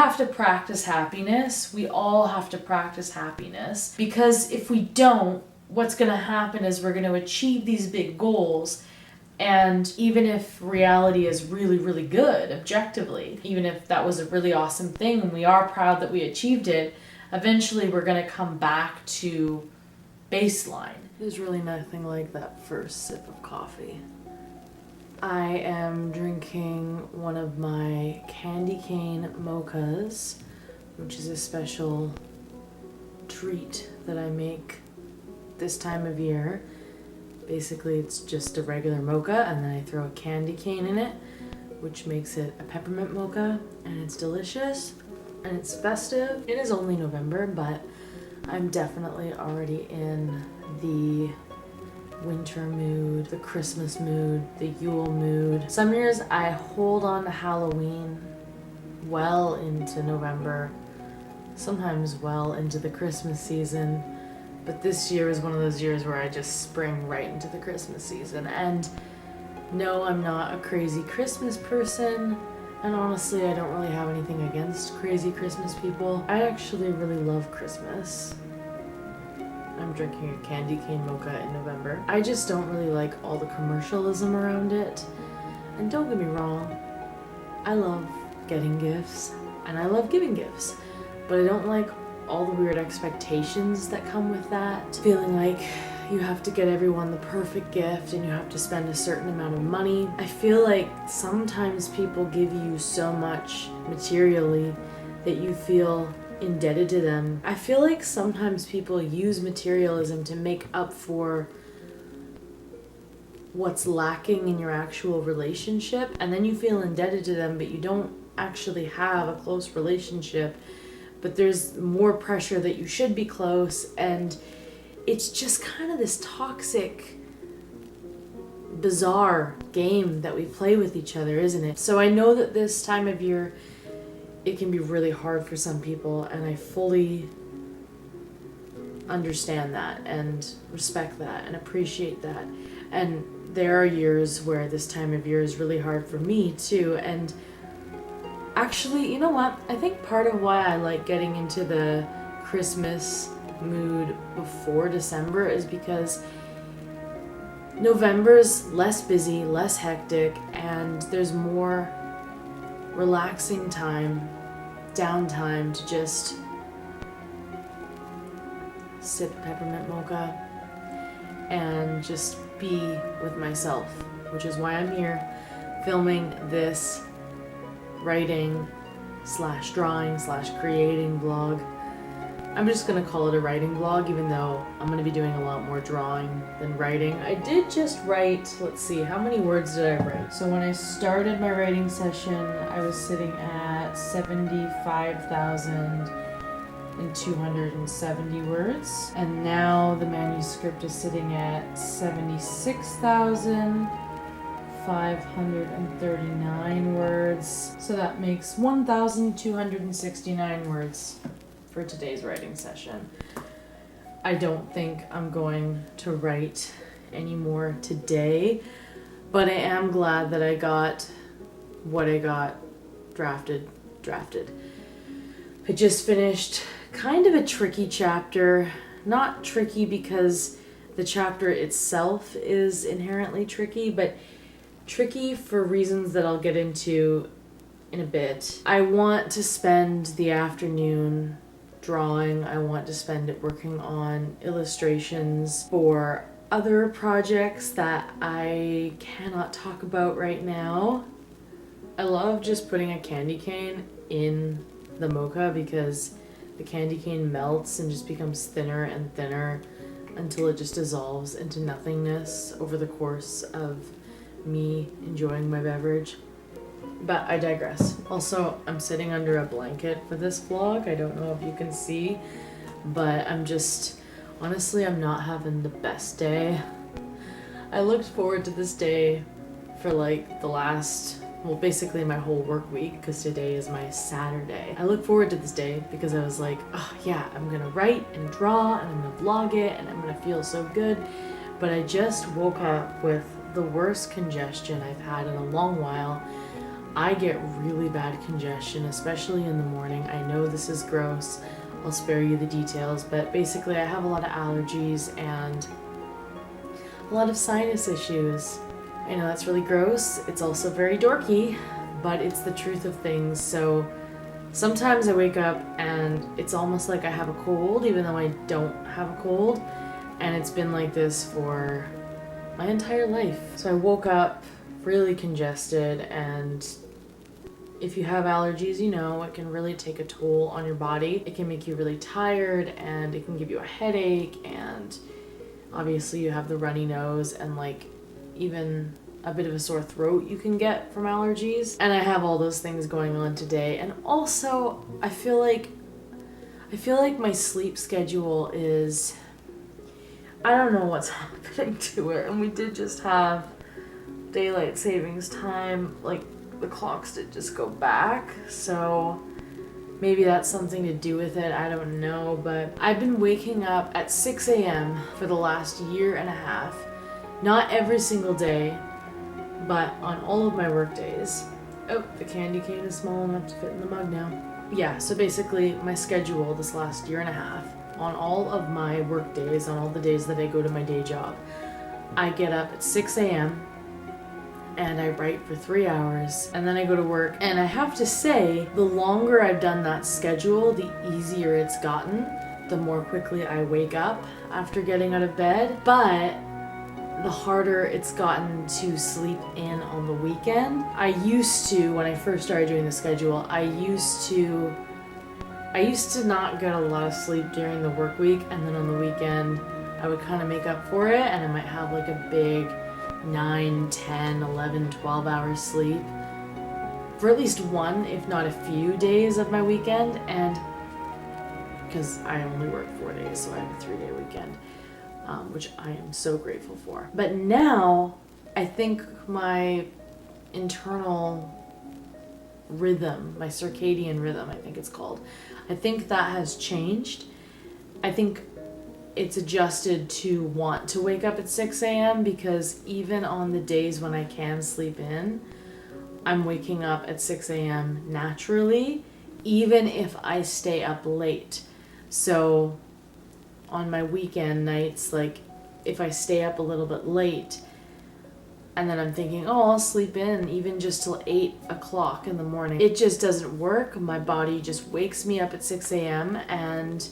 have to practice happiness. We all have to practice happiness, because if we don't, what's going to happen is we're going to achieve these big goals, and even if reality is really, really good, objectively, even if that was a really awesome thing and we are proud that we achieved it, eventually we're going to come back to baseline. There's really nothing like that first sip of coffee. I am drinking one of my candy cane mochas, which is a special treat that I make this time of year. Basically, it's just a regular mocha, and then I throw a candy cane in it, which makes it a peppermint mocha, and it's delicious, and it's festive. It is only November, but I'm definitely already in the winter mood, the Christmas mood, the Yule mood. Some years I hold on to Halloween well into November, sometimes well into the Christmas season. But this year is one of those years where I just spring right into the Christmas season. And no, I'm not a crazy Christmas person. And honestly, I don't really have anything against crazy Christmas people. I actually really love Christmas. I'm drinking a candy cane mocha in November. I just don't really like all the commercialism around it. And don't get me wrong, I love getting gifts and I love giving gifts. But I don't like all the weird expectations that come with that. Feeling like you have to get everyone the perfect gift and you have to spend a certain amount of money. I feel like sometimes people give you so much materially that you feel indebted to them. I feel like sometimes people use materialism to make up for what's lacking in your actual relationship, and then you feel indebted to them, but you don't actually have a close relationship. But there's more pressure that you should be close, and it's just kind of this toxic, bizarre game that we play with each other, isn't it? So I know that this time of year, it can be really hard for some people, and I fully understand that and respect that and appreciate that. And there are years where this time of year is really hard for me too, and actually, you know what? I think part of why I like getting into the Christmas mood before December is because November's less busy, less hectic, and there's more relaxing time, downtime to just sip peppermint mocha and just be with myself, which is why I'm here filming this writing / drawing / creating vlog. I'm just gonna call it a writing vlog, even though I'm gonna be doing a lot more drawing than writing. I did just write, let's see, how many words did I write? So when I started my writing session, I was sitting at 75,270 words, and now the manuscript is sitting at 76,539 words. So that makes 1,269 words for today's writing session. I don't think I'm going to write anymore today, but I am glad that I got what I got drafted. I just finished kind of a tricky chapter. Not tricky because the chapter itself is inherently tricky, but tricky for reasons that I'll get into in a bit. I want to spend the afternoon drawing. I want to spend it working on illustrations for other projects that I cannot talk about right now. I love just putting a candy cane in the mocha because the candy cane melts and just becomes thinner and thinner until it just dissolves into nothingness over the course of me enjoying my beverage. But I digress. Also, I'm sitting under a blanket for this vlog. I don't know if you can see, but honestly, I'm not having the best day. I looked forward to this day for like basically my whole work week, because today is my Saturday. I look forward to this day because I was like, oh yeah, I'm gonna write and draw and I'm gonna vlog it and I'm gonna feel so good. But I just woke up with the worst congestion I've had in a long while. I get really bad congestion, especially in the morning. I know this is gross. I'll spare you the details, but basically I have a lot of allergies and a lot of sinus issues. I know that's really gross. It's also very dorky, but it's the truth of things. So sometimes I wake up and it's almost like I have a cold, even though I don't have a cold. And it's been like this for my entire life. So I woke up really congested, and if you have allergies, you know, it can really take a toll on your body. It can make you really tired, and it can give you a headache, and obviously you have the runny nose and like even a bit of a sore throat you can get from allergies. And I have all those things going on today. And also I feel like my sleep schedule is, I don't know what's happening to it. And we did just have daylight savings time, like the clocks did just go back, so maybe that's something to do with it, I don't know. But I've been waking up at 6 a.m. for the last year and a half. Not every single day, but on all of my work days. Oh, the candy cane is small enough to fit in the mug now. Yeah, so basically my schedule this last year and a half, on all of my work days, on all the days that I go to my day job, I get up at 6 a.m. and I write for 3 hours, and then I go to work. And I have to say, the longer I've done that schedule, the easier it's gotten, the more quickly I wake up after getting out of bed. But the harder it's gotten to sleep in on the weekend. I used to, when I first started doing the schedule, I used to not get a lot of sleep during the work week, and then on the weekend I would kind of make up for it, and I might have like a big 9, 10, 11, 12 hours sleep for at least one, if not a few days of my weekend. And because I only work 4 days, so I have a 3-day weekend, which I am so grateful for. But now I think my internal rhythm, my circadian rhythm, I think it's called, I think that has changed. I think it's adjusted to want to wake up at 6 a.m. because even on the days when I can sleep in, I'm waking up at 6 a.m. naturally, even if I stay up late. So on my weekend nights, like if I stay up a little bit late and then I'm thinking, oh, I'll sleep in even just till 8 o'clock in the morning, it just doesn't work. My body just wakes me up at 6 a.m. and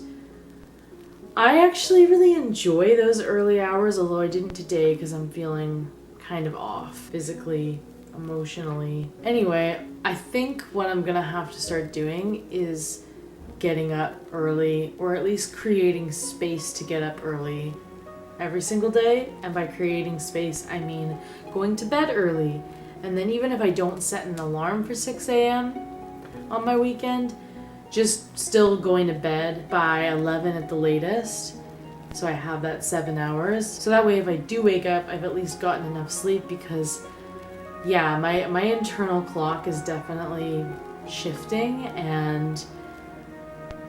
I actually really enjoy those early hours, although I didn't today because I'm feeling kind of off physically, emotionally. Anyway, I think what I'm gonna have to start doing is getting up early, or at least creating space to get up early every single day. And by creating space, I mean going to bed early. And then even if I don't set an alarm for 6 a.m. on my weekend, just still going to bed by 11 at the latest, so I have that 7 hours. So that way if I do wake up, I've at least gotten enough sleep, because yeah, my internal clock is definitely shifting, and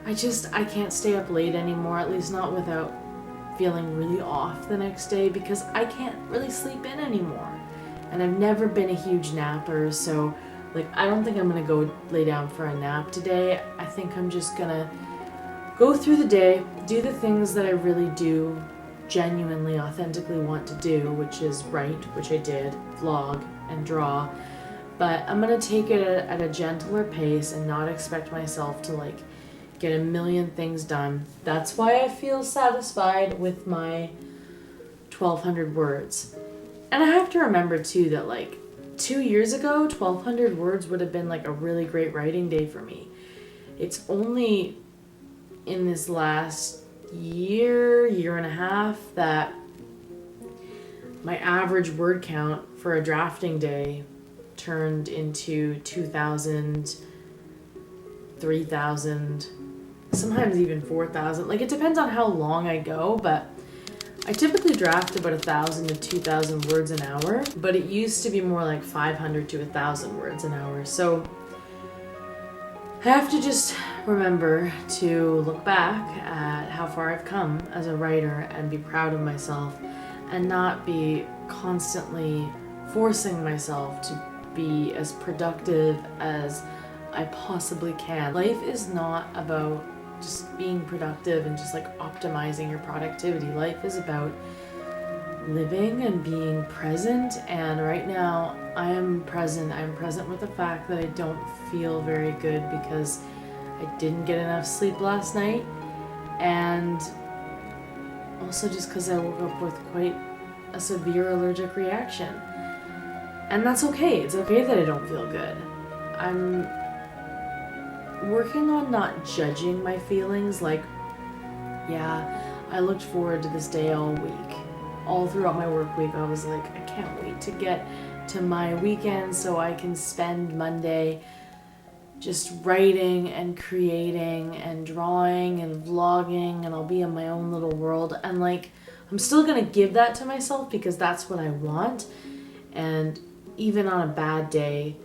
I can't stay up late anymore, at least not without feeling really off the next day, because I can't really sleep in anymore. And I've never been a huge napper, so like I don't think I'm gonna go lay down for a nap today. I think I'm just gonna go through the day, do the things that I really do genuinely, authentically want to do, which is write, which I did, vlog, and draw. But I'm gonna take it at a gentler pace and not expect myself to like get a million things done. That's why I feel satisfied with my 1,200 words. And I have to remember too that like 2 years ago, 1,200 words would have been like a really great writing day for me. It's only in this last year and a half that my average word count for a drafting day turned into 2,000, 3,000, sometimes even 4,000. Like it depends on how long I go, but I typically draft about 1,000 to 2,000 words an hour, but it used to be more like 500 to 1,000 words an hour. So I have to just remember to look back at how far I've come as a writer and be proud of myself, and not be constantly forcing myself to be as productive as I possibly can. Life is not about just being productive and just like optimizing your productivity. Life is about living and being present, and right now I am present. I'm present with the fact that I don't feel very good because I didn't get enough sleep last night, and also just because I woke up with quite a severe allergic reaction. And that's okay. It's okay that I don't feel good. I'm working on not judging my feelings. Like, yeah, I looked forward to this day all week. All throughout my work week, I was like, I can't wait to get to my weekend so I can spend Monday just writing and creating and drawing and vlogging, and I'll be in my own little world. And like, I'm still gonna give that to myself because that's what I want. And even on a bad day,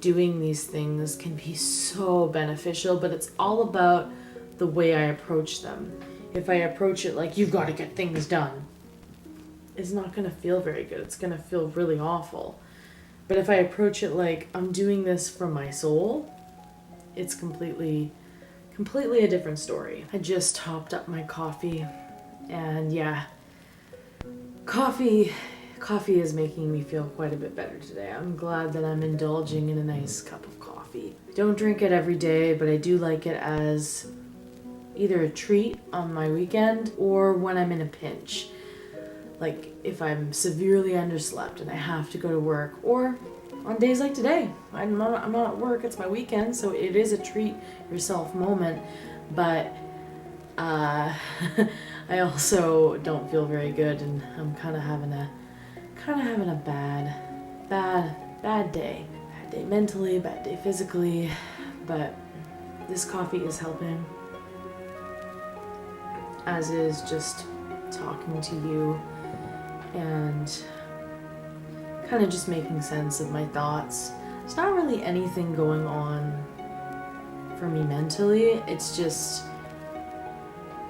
doing these things can be so beneficial, but it's all about the way I approach them. If I approach it like, you've got to get things done, it's not going to feel very good. It's going to feel really awful. But if I approach it like, I'm doing this for my soul, it's completely a different story. I just topped up my coffee, and yeah, coffee is making me feel quite a bit better today. I'm glad that I'm indulging in a nice cup of coffee. I don't drink it every day, but I do like it as either a treat on my weekend or when I'm in a pinch. Like if I'm severely underslept and I have to go to work, or on days like today. I'm not at work, it's my weekend, so it is a treat yourself moment, but I also don't feel very good, and I'm kind of having a bad day. Bad day mentally, bad day physically, but this coffee is helping, as is just talking to you and kind of just making sense of my thoughts. There's not really anything going on for me mentally. It's just,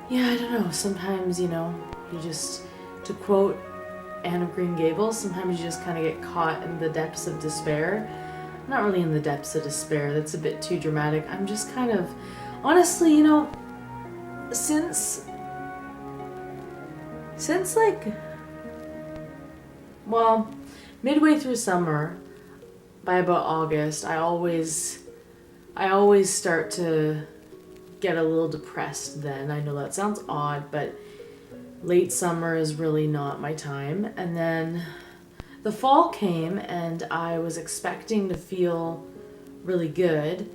yeah, I don't know. Sometimes, you just, to quote Anne of Green Gables, sometimes you just kind of get caught in the depths of despair. I'm not really in the depths of despair. That's a bit too dramatic. I'm just kind of, honestly, since like, well, midway through summer, by about August, I always start to get a little depressed then. I know that sounds odd, but late summer is really not my time. And then the fall came and I was expecting to feel really good.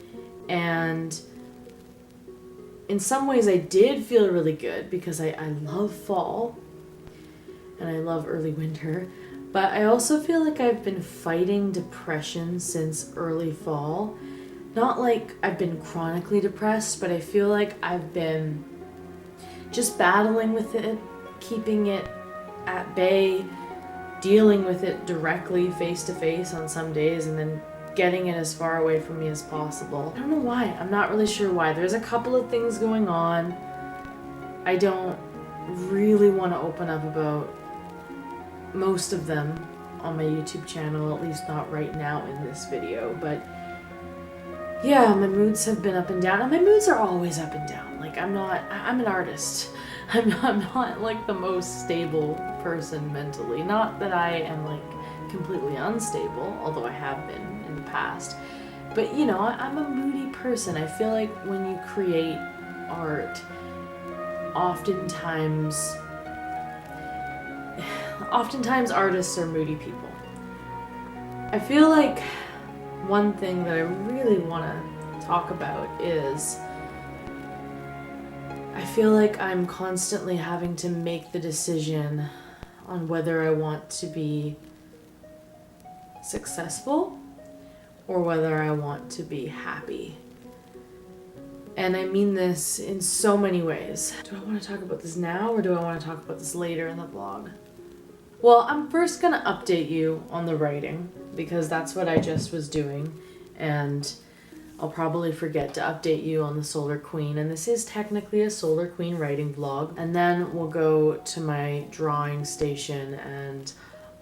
And in some ways I did feel really good because I love fall and I love early winter. But I also feel like I've been fighting depression since early fall. Not like I've been chronically depressed, but I feel like I've been just battling with it, keeping it at bay, dealing with it directly face to face on some days, and then getting it as far away from me as possible. I don't know why. I'm not really sure why. There's a couple of things going on. I don't really want to open up about most of them on my YouTube channel, at least not right now in this video, but yeah, my moods have been up and down, and my moods are always up and down. Like, I'm an artist. I'm not like the most stable person mentally. Not that I am like completely unstable, although I have been in the past. But I'm a moody person. I feel like when you create art, oftentimes artists are moody people. I feel like one thing that I really want to talk about is I feel like I'm constantly having to make the decision on whether I want to be successful or whether I want to be happy. And I mean this in so many ways. Do I want to talk about this now, or do I want to talk about this later in the vlog? Well, I'm first going to update you on the writing, because that's what I just was doing, and I'll probably forget to update you on the Solar Queen, and this is technically a Solar Queen writing vlog. And then we'll go to my drawing station and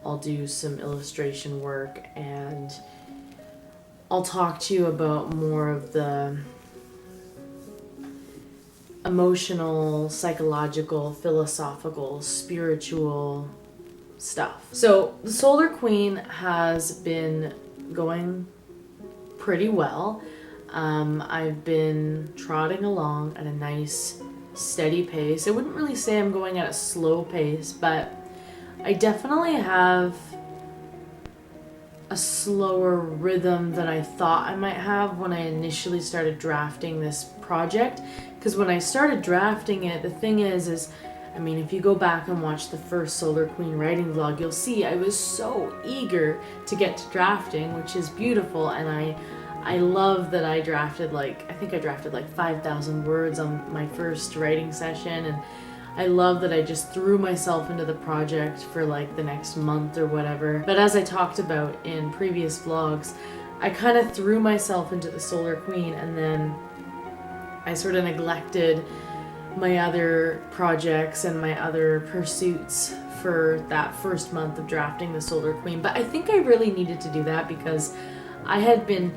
I'll do some illustration work and I'll talk to you about more of the emotional, psychological, philosophical, spiritual stuff. So the Solar Queen has been going pretty well. I've been trotting along at a nice, steady pace. I wouldn't really say I'm going at a slow pace, but I definitely have a slower rhythm than I thought I might have when I initially started drafting this project. Because when I started drafting it, the thing is, I mean, if you go back and watch the first Solar Queen writing vlog, you'll see I was so eager to get to drafting, which is beautiful, and I love that I drafted I think I drafted 5,000 words on my first writing session, and I love that I just threw myself into the project for the next month or whatever. But as I talked about in previous vlogs, I kind of threw myself into the Solar Queen, and then I sort of neglected my other projects and my other pursuits for that first month of drafting the Solar Queen. But I think I really needed to do that because I had been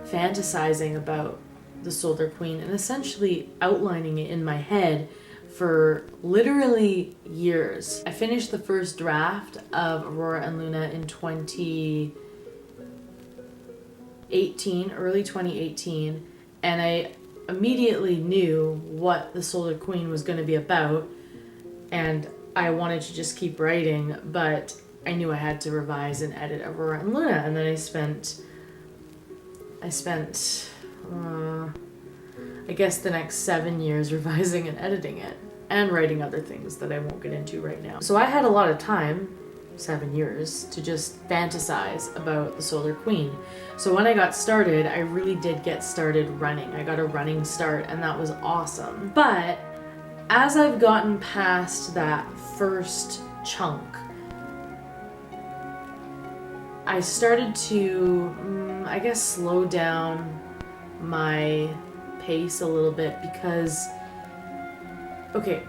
fantasizing about the Solar Queen and essentially outlining it in my head for literally years. I finished the first draft of Aurora and Luna in 2018, early 2018, and I immediately knew what the Solar Queen was going to be about, and I wanted to just keep writing, but I knew I had to revise and edit Aurora and Luna, and then I spent I guess the next 7 years revising and editing it and writing other things that I won't get into right now. So I had a lot of time, 7 years, to just fantasize about the Solar Queen. So when I got started, I really did get started running. I got a running start, and that was awesome. But as I've gotten past that first chunk, I started to, I guess, slow down my pace a little bit because, okay,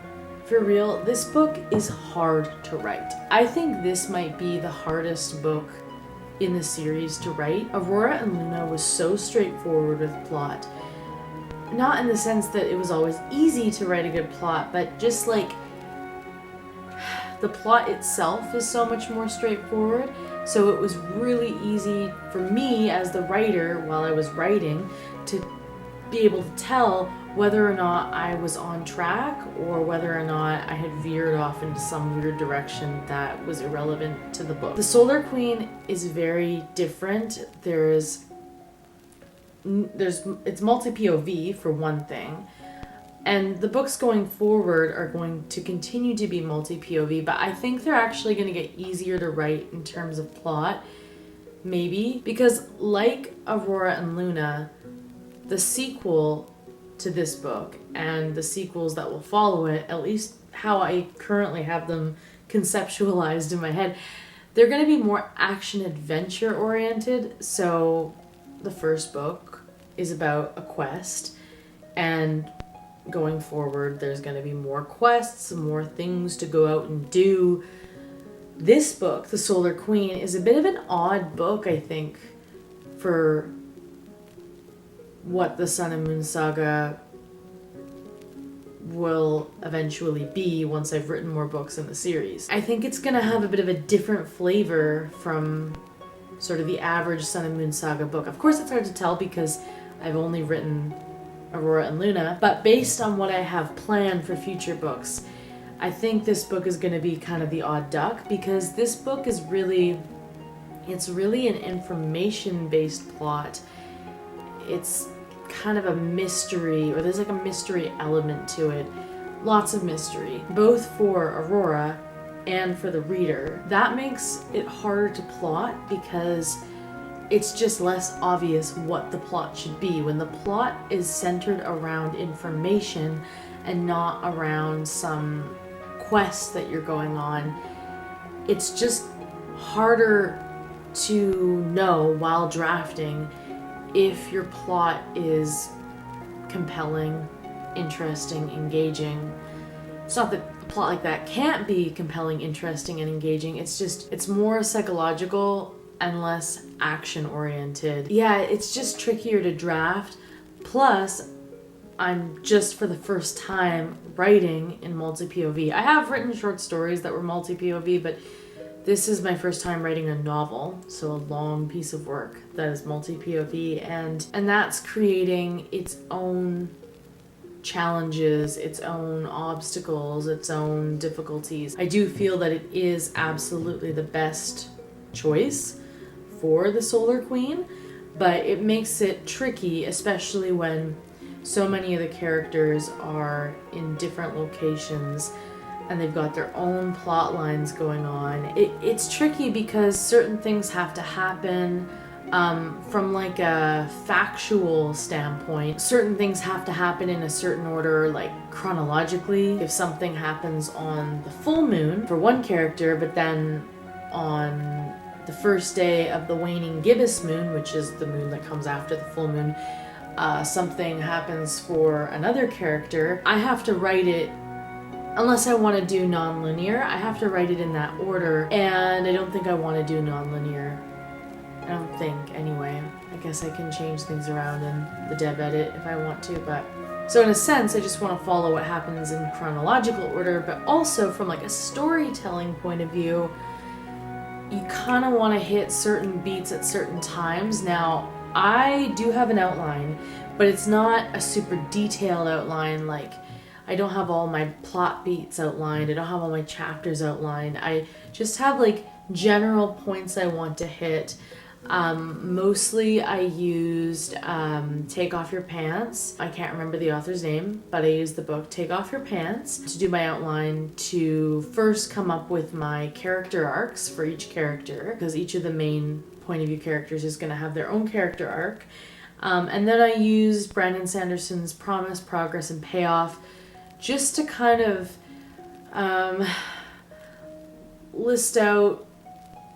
for real, this book is hard to write. I think this might be the hardest book in the series to write. Aurora and Luna was so straightforward with plot. Not in the sense that it was always easy to write a good plot, but just the plot itself is so much more straightforward. So it was really easy for me as the writer while I was writing to be able to tell whether or not I was on track or whether or not I had veered off into some weird direction that was irrelevant to the book. The Solar Queen is very different. It's multi-POV for one thing, and the books going forward are going to continue to be multi-POV, but I think they're actually going to get easier to write in terms of plot, maybe, because like Aurora and Luna, the sequel to this book and the sequels that will follow it, at least how I currently have them conceptualized in my head, they're going to be more action-adventure oriented. So the first book is about a quest, and going forward there's going to be more quests, more things to go out and do. This book, The Solar Queen, is a bit of an odd book, I think, for what the Sun and Moon Saga will eventually be once I've written more books in the series. I think it's going to have a bit of a different flavor from sort of the average Sun and Moon Saga book. Of course, it's hard to tell because I've only written Aurora and Luna, but based on what I have planned for future books, I think this book is going to be kind of the odd duck, because this book is really an information-based plot. It's kind of a mystery, or there's a mystery element to it. Lots of mystery, both for Aurora and for the reader. That makes it harder to plot because it's just less obvious what the plot should be. When the plot is centered around information and not around some quest that you're going on, it's just harder to know while drafting if your plot is compelling, interesting, engaging. It's not that a plot like that can't be compelling, interesting, and engaging. It's more psychological and less action oriented. Yeah, it's just trickier to draft. Plus, I'm just for the first time writing in multi-POV. I have written short stories that were multi-POV, but this is my first time writing a novel, so a long piece of work that is multi-POV, and that's creating its own challenges, its own obstacles, its own difficulties. I do feel that it is absolutely the best choice for the Solar Queen, but it makes it tricky, especially when so many of the characters are in different locations and they've got their own plot lines going on. It's tricky because certain things have to happen. From like a factual standpoint, certain things have to happen in a certain order, like chronologically. If something happens on the full moon for one character, but then on the first day of the waning gibbous moon, which is the moon that comes after the full moon, something happens for another character, I have to write it, unless I want to do non-linear, I have to write it in that order, and I don't think I want to do non-linear. I don't think, anyway. I guess I can change things around in the dev edit if I want to, but... So in a sense, I just want to follow what happens in chronological order, but also from like a storytelling point of view, you kind of want to hit certain beats at certain times. Now, I do have an outline, but it's not a super detailed outline. Like, I don't have all my plot beats outlined. I don't have all my chapters outlined. I just have like general points I want to hit. Mostly I used Take Off Your Pants. I can't remember the author's name, but I used the book Take Off Your Pants to do my outline, to first come up with my character arcs for each character, because each of the main point of view characters is going to have their own character arc. And then I used Brandon Sanderson's Promise, Progress, and Payoff just to kind of list out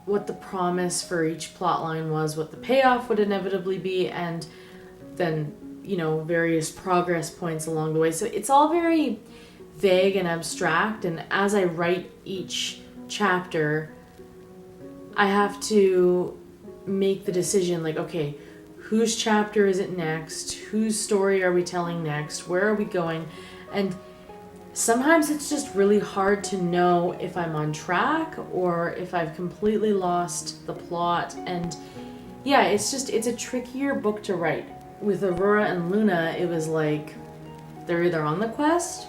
what the promise for each plot line was, what the payoff would inevitably be, and then, you know, various progress points along the way. So it's all very vague and abstract, and as I write each chapter, I have to make the decision, like, okay, whose chapter is it next? Whose story are we telling next? Where are we going? And sometimes it's just really hard to know if I'm on track or if I've completely lost the plot. And yeah, it's a trickier book to write. With Aurora and Luna, it was like they're either on the quest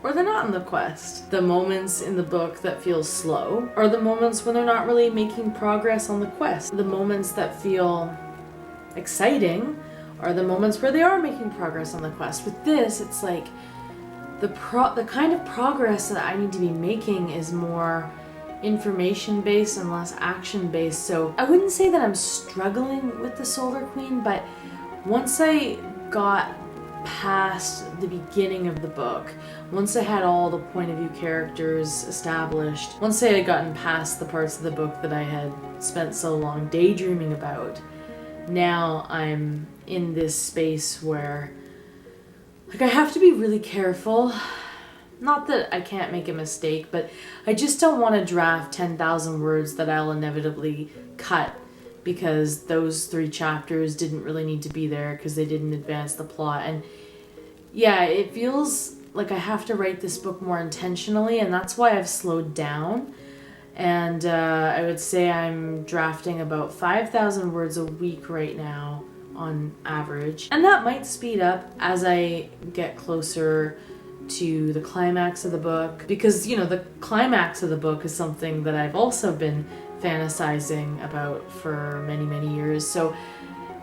or they're not on the quest. The moments in the book that feel slow are the moments when they're not really making progress on the quest. The moments that feel exciting are the moments where they are making progress on the quest. With this, it's like the kind of progress that I need to be making is more information-based and less action-based. So I wouldn't say that I'm struggling with the Solar Queen, but once I got past the beginning of the book, once I had all the point of view characters established, once I had gotten past the parts of the book that I had spent so long daydreaming about, now I'm in this space where, like, I have to be really careful. Not that I can't make a mistake, but I just don't want to draft 10,000 words that I'll inevitably cut because those 3 chapters didn't really need to be there because they didn't advance the plot. And yeah, it feels like I have to write this book more intentionally, and that's why I've slowed down. And I would say I'm drafting about 5,000 words a week right now on average. And that might speed up as I get closer to the climax of the book, because, you know, the climax of the book is something that I've also been fantasizing about for many, many years. So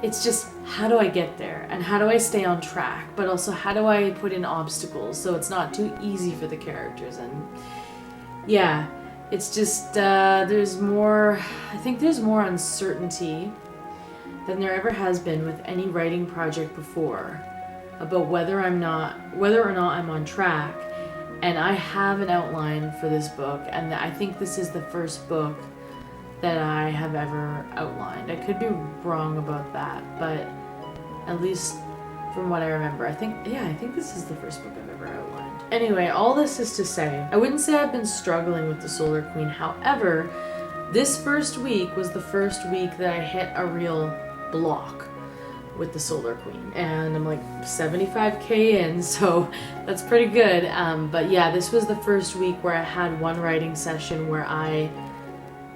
it's just, how do I get there? And how do I stay on track? But also, how do I put in obstacles so it's not too easy for the characters? And yeah, it's just, I think there's more uncertainty than there ever has been with any writing project before about whether or not I'm on track. And I have an outline for this book, and I think this is the first book that I have ever outlined. I could be wrong about that, but at least from what I remember, I think this is the first book I've ever outlined. Anyway, all this is to say, I wouldn't say I've been struggling with the Solar Queen. However, This first week was the first week that I hit a real block with the Solar Queen, and I'm like 75k in, so that's pretty good. But yeah, this was the first week where I had one writing session where I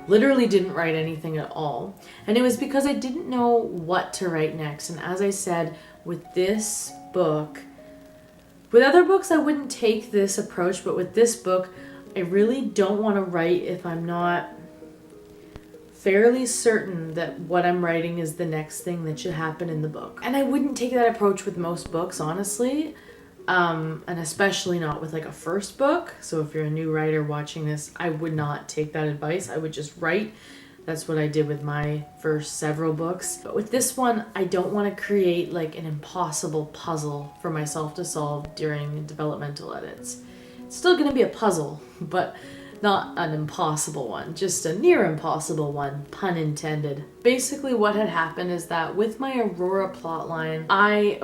literally didn't write anything at all, and it was because I didn't know what to write next. And as I said, with this book, with other books I wouldn't take this approach, but with this book I really don't want to write if I'm not fairly certain that what I'm writing is the next thing that should happen in the book. And I wouldn't take that approach with most books, honestly, and especially not with like a first book. So if you're a new writer watching this, I would not take that advice. I would just write. That's what I did with my first several books. But with this one, I don't want to create like an impossible puzzle for myself to solve during developmental edits. It's still going to be a puzzle, but not an impossible one, just a near impossible one, pun intended. Basically what had happened is that with my Aurora plotline, I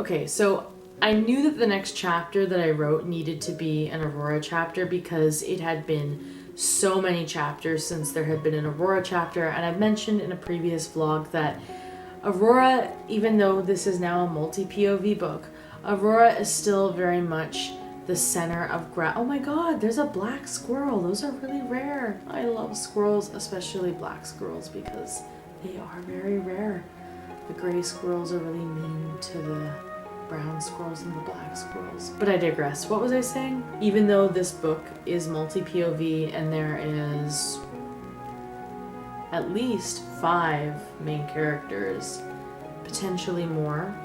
knew that the next chapter that I wrote needed to be an Aurora chapter because it had been so many chapters since there had been an Aurora chapter. And I've mentioned in a previous vlog that Aurora, even though this is now a multi-POV book, Aurora is still very much the center of oh my god, there's a black squirrel. Those are really rare. I love squirrels, especially black squirrels, because they are very rare. The gray squirrels are really mean to the brown squirrels and the black squirrels. But I digress. What was I saying? Even though this book is multi-POV and there is at least 5 main characters, potentially more,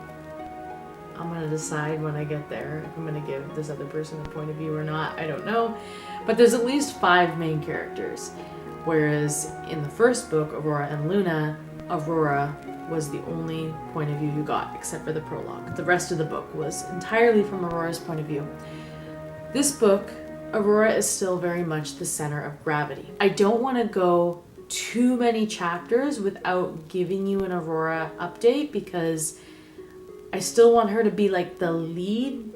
I'm going to decide when I get there if I'm going to give this other person a point of view or not. I don't know. But there's at least 5 main characters. Whereas in the first book, Aurora and Luna, Aurora was the only point of view you got, except for the prologue. The rest of the book was entirely from Aurora's point of view. This book, Aurora is still very much the center of gravity. I don't want to go too many chapters without giving you an Aurora update because I still want her to be like the lead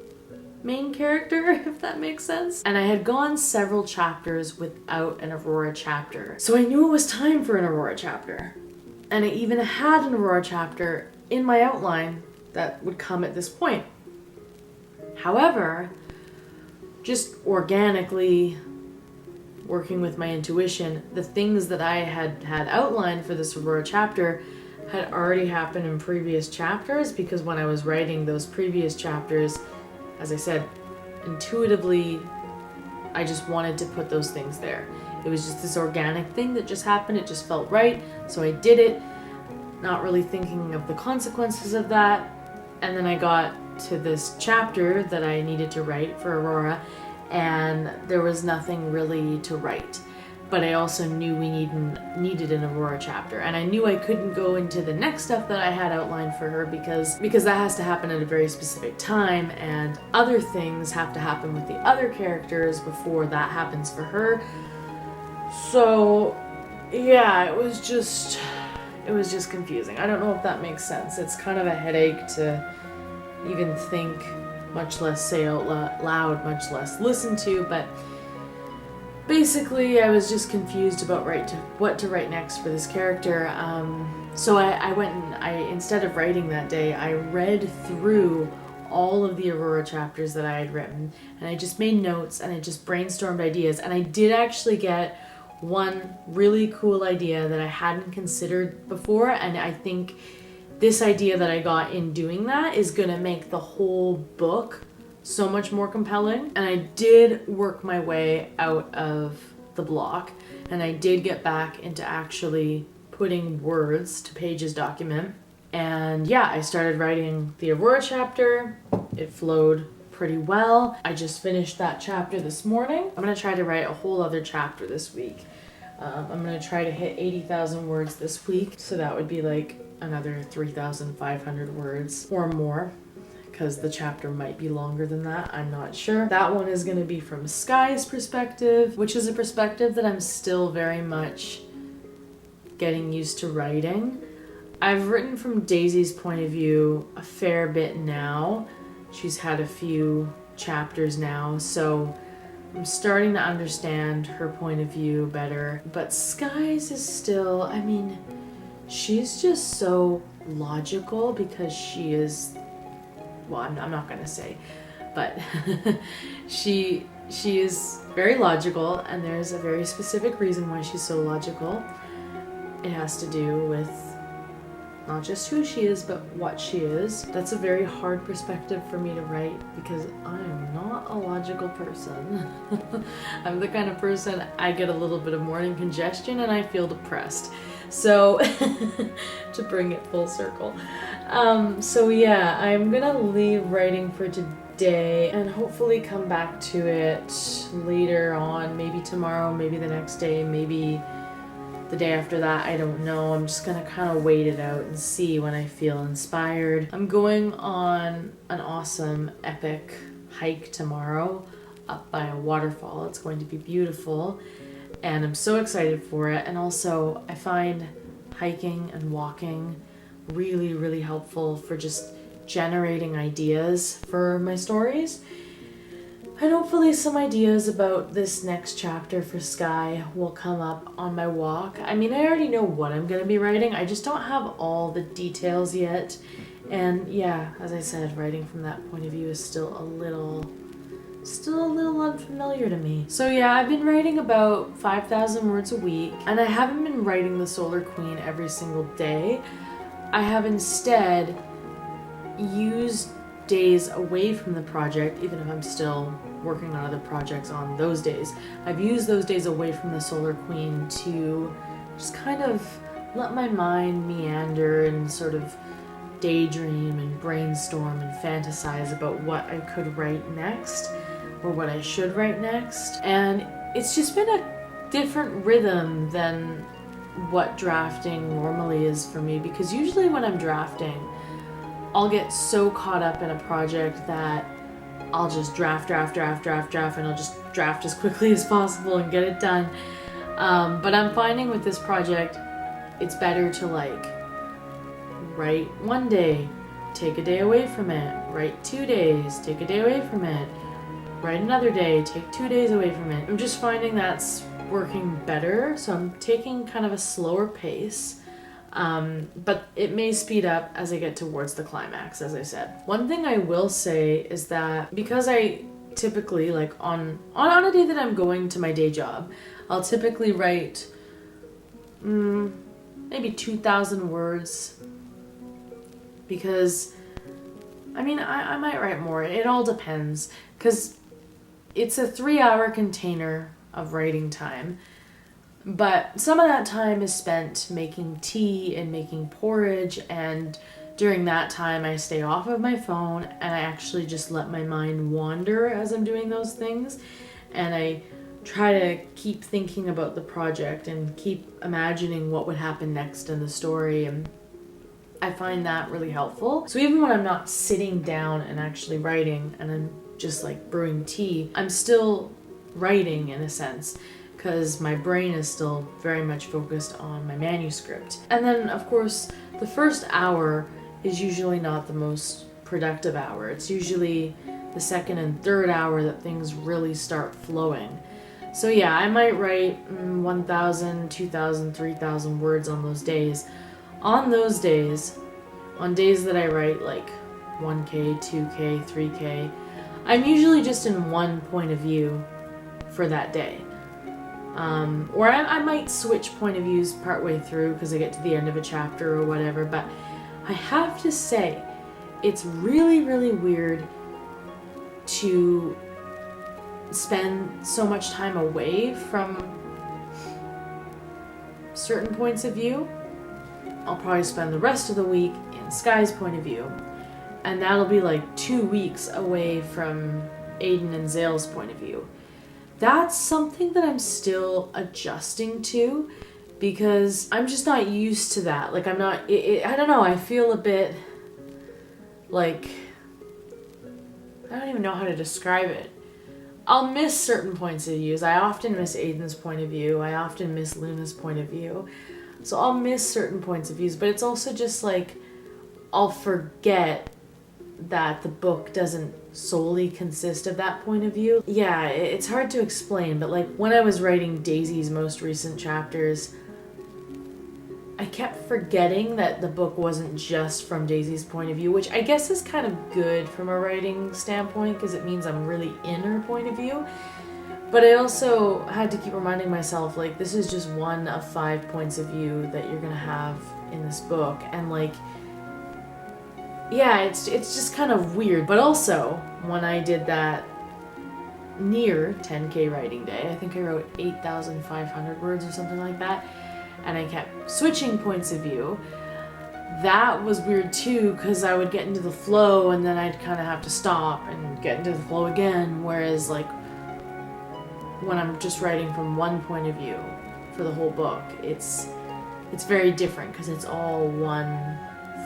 main character, if that makes sense. And I had gone several chapters without an Aurora chapter. So I knew it was time for an Aurora chapter. And I even had an Aurora chapter in my outline that would come at this point. However, just organically working with my intuition, the things that I had outlined for this Aurora chapter had already happened in previous chapters, because when I was writing those previous chapters, as I said, intuitively, I just wanted to put those things there. It was just this organic thing that just happened. It just felt right. So I did it, not really thinking of the consequences of that. And then I got to this chapter that I needed to write for Aurora, and there was nothing really to write. But I also knew we needed an Aurora chapter, and I knew I couldn't go into the next stuff that I had outlined for her because that has to happen at a very specific time, and other things have to happen with the other characters before that happens for her. So yeah, it was just confusing. I don't know if that makes sense. It's kind of a headache to even think, much less say out loud, much less listen to, but basically, I was just confused about what to write next for this character. So I went and instead of writing that day, I read through all of the Aurora chapters that I had written, and I just made notes and I just brainstormed ideas. And I did actually get one really cool idea that I hadn't considered before, and I think this idea that I got in doing that is gonna make the whole book so much more compelling. And I did work my way out of the block, and I did get back into actually putting words to Paige's document. And yeah, I started writing the Aurora chapter. It flowed pretty well. I just finished that chapter this morning. I'm gonna try to write a whole other chapter this week. I'm gonna try to hit 80,000 words this week, so that would be like another 3,500 words or more, because the chapter might be longer than that. I'm not sure. That one is going to be from Sky's perspective, which is a perspective that I'm still very much getting used to writing. I've written from Daisy's point of view a fair bit now. She's had a few chapters now, so I'm starting to understand her point of view better. But Sky's is still, I mean, she's just so logical because she is, well, I'm not gonna say, but she is very logical, and there's a very specific reason why she's so logical. It has to do with not just who she is, but what she is. That's a very hard perspective for me to write because I am not a logical person. I'm the kind of person, I get a little bit of morning congestion and I feel depressed. So, to bring it full circle. So yeah, I'm gonna leave writing for today and hopefully come back to it later on, maybe tomorrow, maybe the next day, maybe the day after that, I don't know. I'm just gonna kind of wait it out and see when I feel inspired. I'm going on an awesome epic hike tomorrow up by a waterfall. It's going to be beautiful and I'm so excited for it. And also I find hiking and walking really, really helpful for just generating ideas for my stories. And hopefully some ideas about this next chapter for Sky will come up on my walk. I mean, I already know what I'm going to be writing. I just don't have all the details yet. And yeah, as I said, writing from that point of view is still a little unfamiliar to me. So yeah, I've been writing about 5,000 words a week, and I haven't been writing the Solar Queen every single day. I have instead used days away from the project, even if I'm still working on other projects on those days. I've used those days away from the Solar Queen to just kind of let my mind meander and sort of daydream and brainstorm and fantasize about what I could write next or what I should write next. And it's just been a different rhythm than what drafting normally is for me, because usually when I'm drafting, I'll get so caught up in a project that I'll just draft, and I'll just draft as quickly as possible and get it done. But I'm finding with this project, it's better to like write one day, take a day away from it, write 2 days, take a day away from it, write another day, take 2 days away from it. I'm just finding that's working better, so I'm taking kind of a slower pace. But it may speed up as I get towards the climax, as I said. One thing I will say is that because I typically, like on a day that I'm going to my day job, I'll typically write maybe 2,000 words, because I mean, I might write more. It all depends, because it's a 3-hour container of writing time. But some of that time is spent making tea and making porridge, and during that time I stay off of my phone and I actually just let my mind wander as I'm doing those things, and I try to keep thinking about the project and keep imagining what would happen next in the story, and I find that really helpful. So even when I'm not sitting down and actually writing and I'm just like brewing tea, I'm still writing in a sense, because my brain is still very much focused on my manuscript. And then, of course, the first hour is usually not the most productive hour. It's usually the second and third hour that things really start flowing. So yeah, I might write 1,000, 2,000, 3,000 words on those days. On those days, on days that I write like 1K, 2K, 3K, I'm usually just in one point of view for that day. Or I might switch point of views partway through because I get to the end of a chapter or whatever, but I have to say, it's really, really weird to spend so much time away from certain points of view. I'll probably spend the rest of the week in Sky's point of view, and that'll be like 2 weeks away from Aiden and Zale's point of view. That's something that I'm still adjusting to, because I'm just not used to that. Like, I'm not, I don't know, I feel a bit like, I don't even know how to describe it. I'll miss certain points of views. I often miss Aiden's point of view. I often miss Luna's point of view. So I'll miss certain points of views, but it's also just like, I'll forget that the book doesn't solely consist of that point of view. Yeah, it's hard to explain, but like when I was writing Daisy's most recent chapters, I kept forgetting that the book wasn't just from Daisy's point of view, which I guess is kind of good from a writing standpoint because it means I'm really in her point of view. But I also had to keep reminding myself, like, this is just one of 5 points of view that you're gonna have in this book. And like, yeah, it's just kind of weird. But also, when I did that near 10K writing day, I think I wrote 8,500 words or something like that, and I kept switching points of view. That was weird too, because I would get into the flow and then I'd kind of have to stop and get into the flow again. Whereas like when I'm just writing from one point of view for the whole book, it's very different because it's all one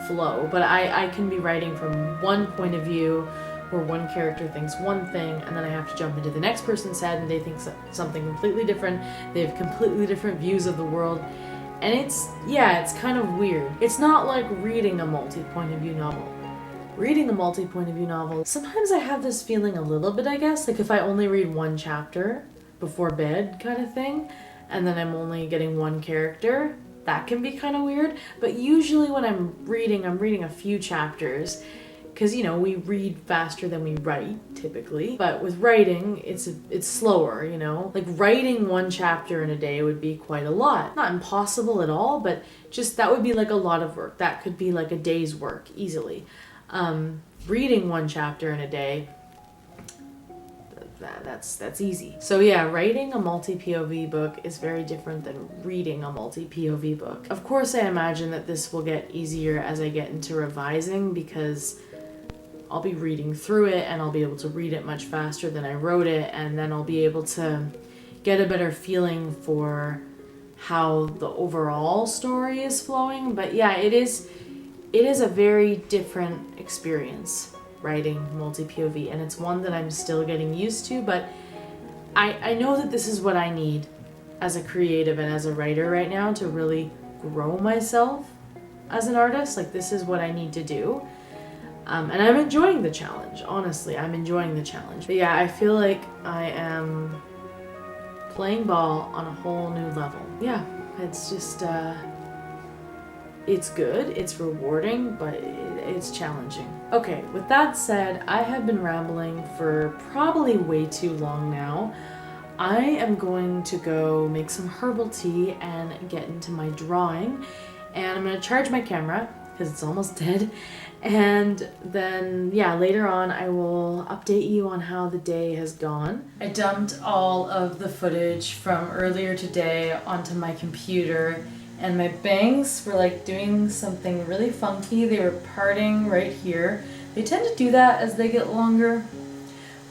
flow. But I can be writing from one point of view where one character thinks one thing and then I have to jump into the next person's head and they think something completely different. They have completely different views of the world. And it's kind of weird. It's not like reading a multi-point of view novel. Reading a multi-point of view novel, sometimes I have this feeling a little bit, I guess, like if I only read one chapter before bed kind of thing, and then I'm only getting one character, that can be kind of weird. But usually when I'm reading a few chapters, because, you know, we read faster than we write, typically. But with writing, it's slower, you know? Like, writing one chapter in a day would be quite a lot. Not impossible at all, but just that would be, like, a lot of work. That could be, like, a day's work, easily. Reading one chapter in a day, that's easy. So, yeah, writing a multi-POV book is very different than reading a multi-POV book. Of course, I imagine that this will get easier as I get into revising, because I'll be reading through it and I'll be able to read it much faster than I wrote it, and then I'll be able to get a better feeling for how the overall story is flowing. But yeah, it is a very different experience writing multi-POV, and it's one that I'm still getting used to, but I know that this is what I need as a creative and as a writer right now to really grow myself as an artist. Like, this is what I need to do. And I'm enjoying the challenge, honestly. I'm enjoying the challenge. But yeah, I feel like I am playing ball on a whole new level. Yeah, it's just, it's good, it's rewarding, but it's challenging. Okay, with that said, I have been rambling for probably way too long now. I am going to go make some herbal tea and get into my drawing. And I'm going to charge my camera, because it's almost dead. And then, yeah, later on I will update you on how the day has gone. I dumped all of the footage from earlier today onto my computer, and my bangs were like doing something really funky. They were parting right here. They tend to do that as they get longer.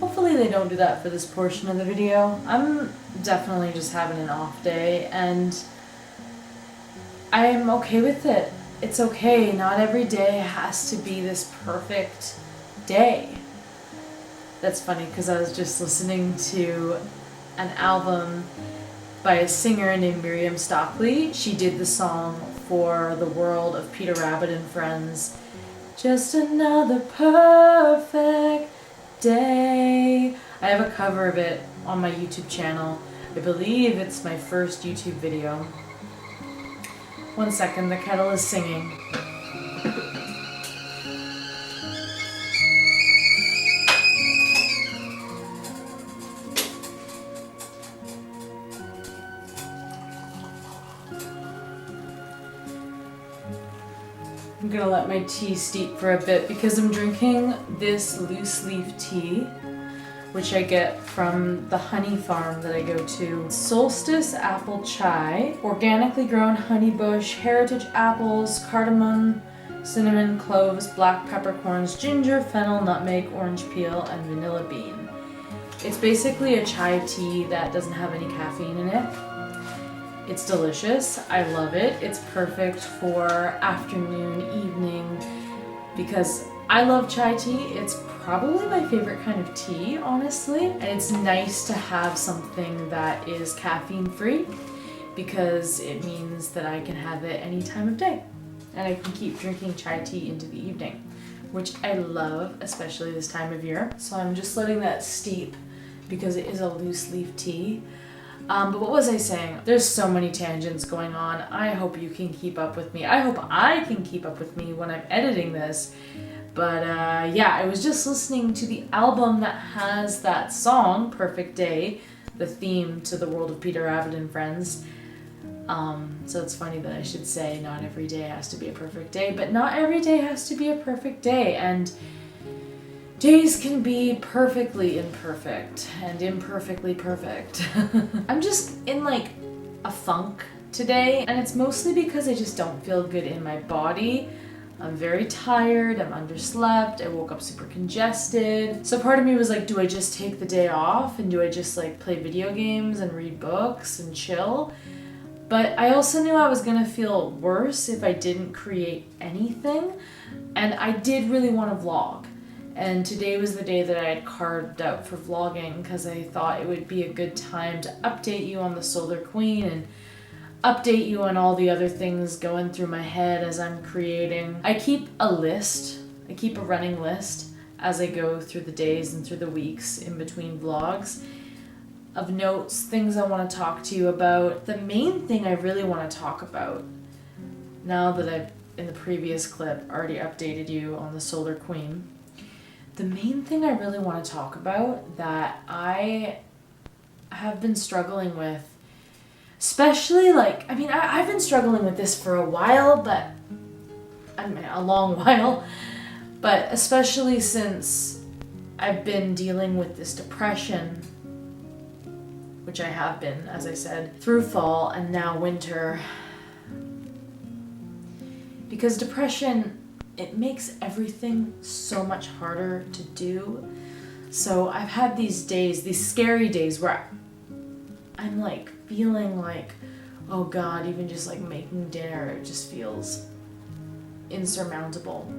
Hopefully they don't do that for this portion of the video. I'm definitely just having an off day, and I'm okay with it. It's okay, not every day has to be this perfect day. That's funny, because I was just listening to an album by a singer named Miriam Stockley. She did the song For the World of Peter Rabbit and Friends. Just another perfect day. I have a cover of it on my YouTube channel. I believe it's my first YouTube video. 1 second, the kettle is singing. I'm gonna let my tea steep for a bit because I'm drinking this loose leaf tea, which I get from the honey farm that I go to. Solstice apple chai, organically grown honey bush, heritage apples, cardamom, cinnamon, cloves, black peppercorns, ginger, fennel, nutmeg, orange peel, and vanilla bean. It's basically a chai tea that doesn't have any caffeine in it. It's delicious. I love it. It's perfect for afternoon, evening, because I love chai tea. It's probably my favorite kind of tea, honestly. And it's nice to have something that is caffeine free, because it means that I can have it any time of day. And I can keep drinking chai tea into the evening, which I love, especially this time of year. So I'm just letting that steep because it is a loose leaf tea. But what was I saying? There's so many tangents going on. I hope you can keep up with me. I hope I can keep up with me when I'm editing this. But yeah, I was just listening to the album that has that song, Perfect Day, the theme to the world of Peter Rabbit and Friends. So it's funny that I should say not every day has to be a perfect day, but not every day has to be a perfect day. And days can be perfectly imperfect and imperfectly perfect. I'm just in like a funk today, and it's mostly because I just don't feel good in my body. I'm very tired, I'm underslept, I woke up super congested. So part of me was like, do I just take the day off and do I just like play video games and read books and chill? But I also knew I was gonna feel worse if I didn't create anything, and I did really want to vlog. And today was the day that I had carved out for vlogging because I thought it would be a good time to update you on the Solar Queen and update you on all the other things going through my head as I'm creating. I keep a list, I keep a running list as I go through the days and through the weeks in between vlogs of notes, things I want to talk to you about. The main thing I really want to talk about, now that I've, in the previous clip, already updated you on the Solar Queen, the main thing I really want to talk about that I have been struggling with, especially like, I mean, I've been struggling with this for a while, but I mean, a long while, but especially since I've been dealing with this depression, which I have been, as I said, through fall and now winter. Because depression, it makes everything so much harder to do. So I've had these days, these scary days where I'm like feeling like, oh God, even just like making dinner, it just feels insurmountable.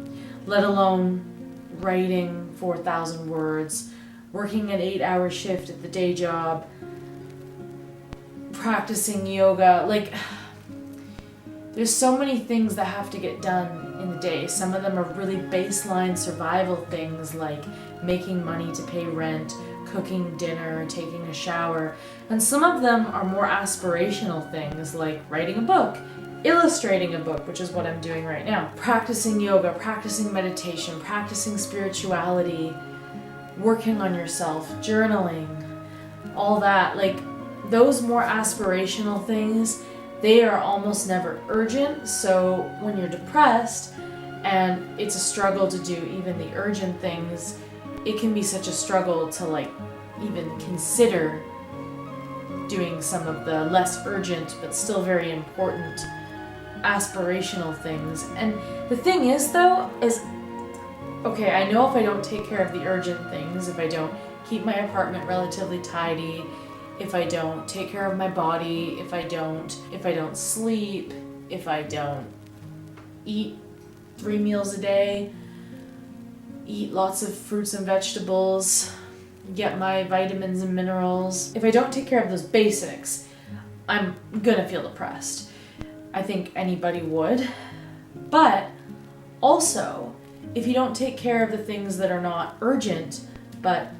Let alone writing 4,000 words, working an 8-hour shift at the day job, practicing yoga. Like, there's so many things that have to get done in the day. Some of them are really baseline survival things like making money to pay rent, cooking dinner, taking a shower. And some of them are more aspirational things like writing a book, illustrating a book, which is what I'm doing right now, practicing yoga, practicing meditation, practicing spirituality, working on yourself, journaling, all that. Like, those more aspirational things, they are almost never urgent. So when you're depressed and it's a struggle to do even the urgent things, it can be such a struggle to like even consider doing some of the less urgent but still very important aspirational things. And the thing is though, is okay, I know if I don't take care of the urgent things, if I don't keep my apartment relatively tidy, if I don't take care of my body, if I don't sleep, if I don't eat 3 meals a day, eat lots of fruits and vegetables, get my vitamins and minerals, if I don't take care of those basics, I'm gonna feel depressed. I think anybody would. But also, if you don't take care of the things that are not urgent, but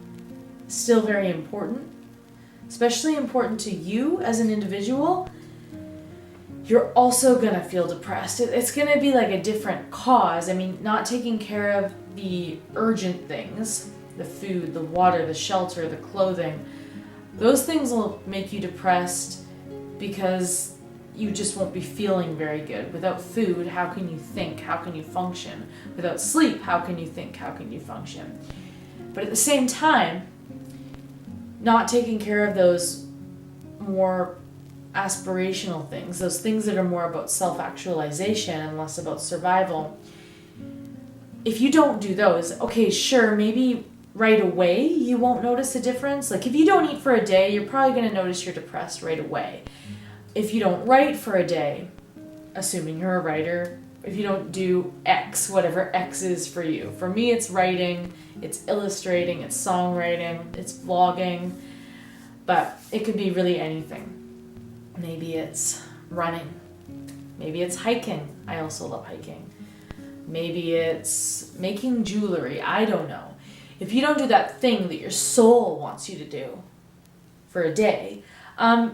still very important, especially important to you as an individual, you're also gonna feel depressed. It's gonna be like a different cause. I mean, not taking care of the urgent things, the food, the water, the shelter, the clothing, those things will make you depressed because you just won't be feeling very good. Without food, how can you think? How can you function? Without sleep, how can you think? How can you function? But at the same time, not taking care of those more aspirational things, those things that are more about self-actualization and less about survival, if you don't do those, okay, sure, maybe right away you won't notice a difference. Like if you don't eat for a day, you're probably going to notice you're depressed right away. If you don't write for a day, assuming you're a writer, if you don't do X, whatever X is for you. For me, it's writing, it's illustrating, it's songwriting, it's vlogging, but it could be really anything. Maybe it's running. Maybe it's hiking. I also love hiking. Maybe it's making jewelry. I don't know. If you don't do that thing that your soul wants you to do for a day,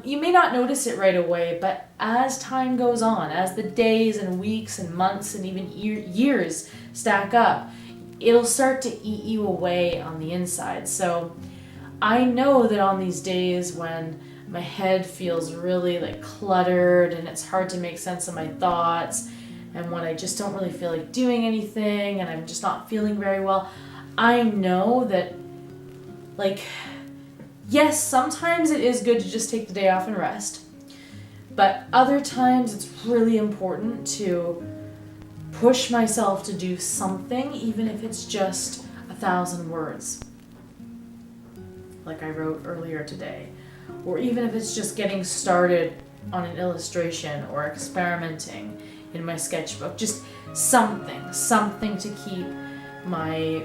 you may not notice it right away, but as time goes on, as the days and weeks and months and even years stack up, it'll start to eat you away on the inside. So I know that on these days when my head feels really like cluttered and it's hard to make sense of my thoughts, and when I just don't really feel like doing anything and I'm just not feeling very well, I know that, like, yes, sometimes it is good to just take the day off and rest, but other times it's really important to push myself to do something, even if it's just 1,000 words, like I wrote earlier today, or even if it's just getting started on an illustration or experimenting in my sketchbook, just something to keep my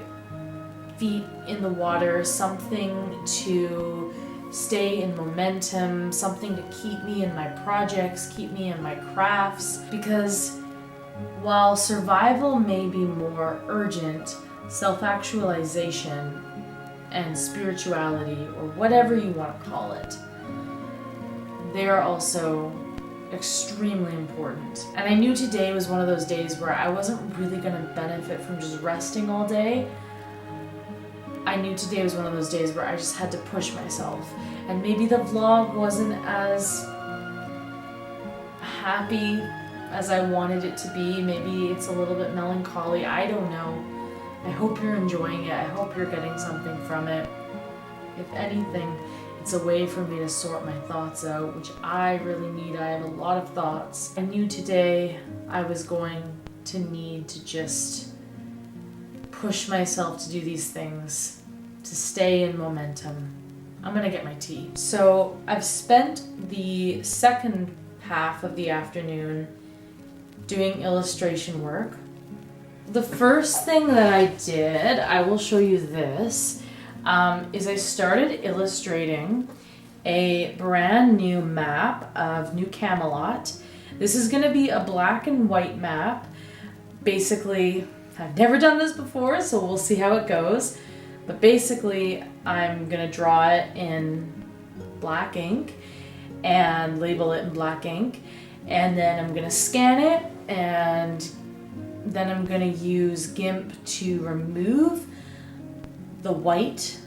feet in the water, something to stay in momentum, something to keep me in my projects, keep me in my crafts. Because while survival may be more urgent, self-actualization and spirituality, or whatever you want to call it, they are also extremely important. And I knew today was one of those days where I wasn't really going to benefit from just resting all day. I knew today was one of those days where I just had to push myself. And maybe the vlog wasn't as happy as I wanted it to be. Maybe it's a little bit melancholy. I don't know. I hope you're enjoying it. I hope you're getting something from it. If anything, it's a way for me to sort my thoughts out, which I really need. I have a lot of thoughts. I knew today I was going to need to just push myself to do these things, to stay in momentum. I'm gonna get my tea. So I've spent the second half of the afternoon doing illustration work. The first thing that I did, I will show you this, is I started illustrating a brand new map of New Camelot. This is gonna be a black and white map. Basically, I've never done this before, so we'll see how it goes. But basically, I'm gonna draw it in black ink and label it in black ink. And then I'm gonna scan it, and then I'm gonna use GIMP to remove the white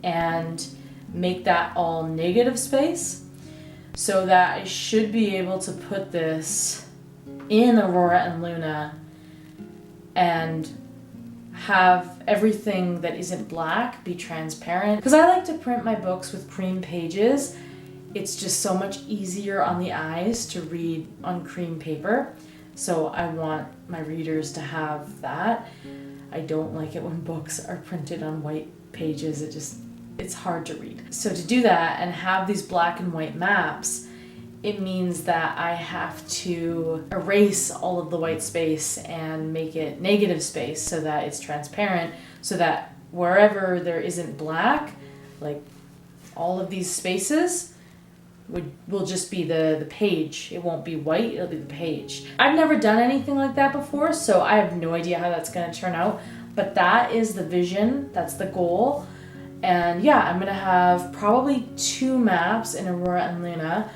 and make that all negative space, so that I should be able to put this in Aurora and Luna and have everything that isn't black be transparent. Because I like to print my books with cream pages. It's just so much easier on the eyes to read on cream paper. So I want my readers to have that. I don't like it when books are printed on white pages. It's hard to read. So to do that and have these black and white maps, it means that I have to erase all of the white space and make it negative space so that it's transparent, so that wherever there isn't black, like all of these spaces will just be the page. It won't be white, it'll be the page. I've never done anything like that before, so I have no idea how that's gonna turn out, but that is the vision, that's the goal. And yeah, I'm gonna have probably 2 maps in Aurora and Luna,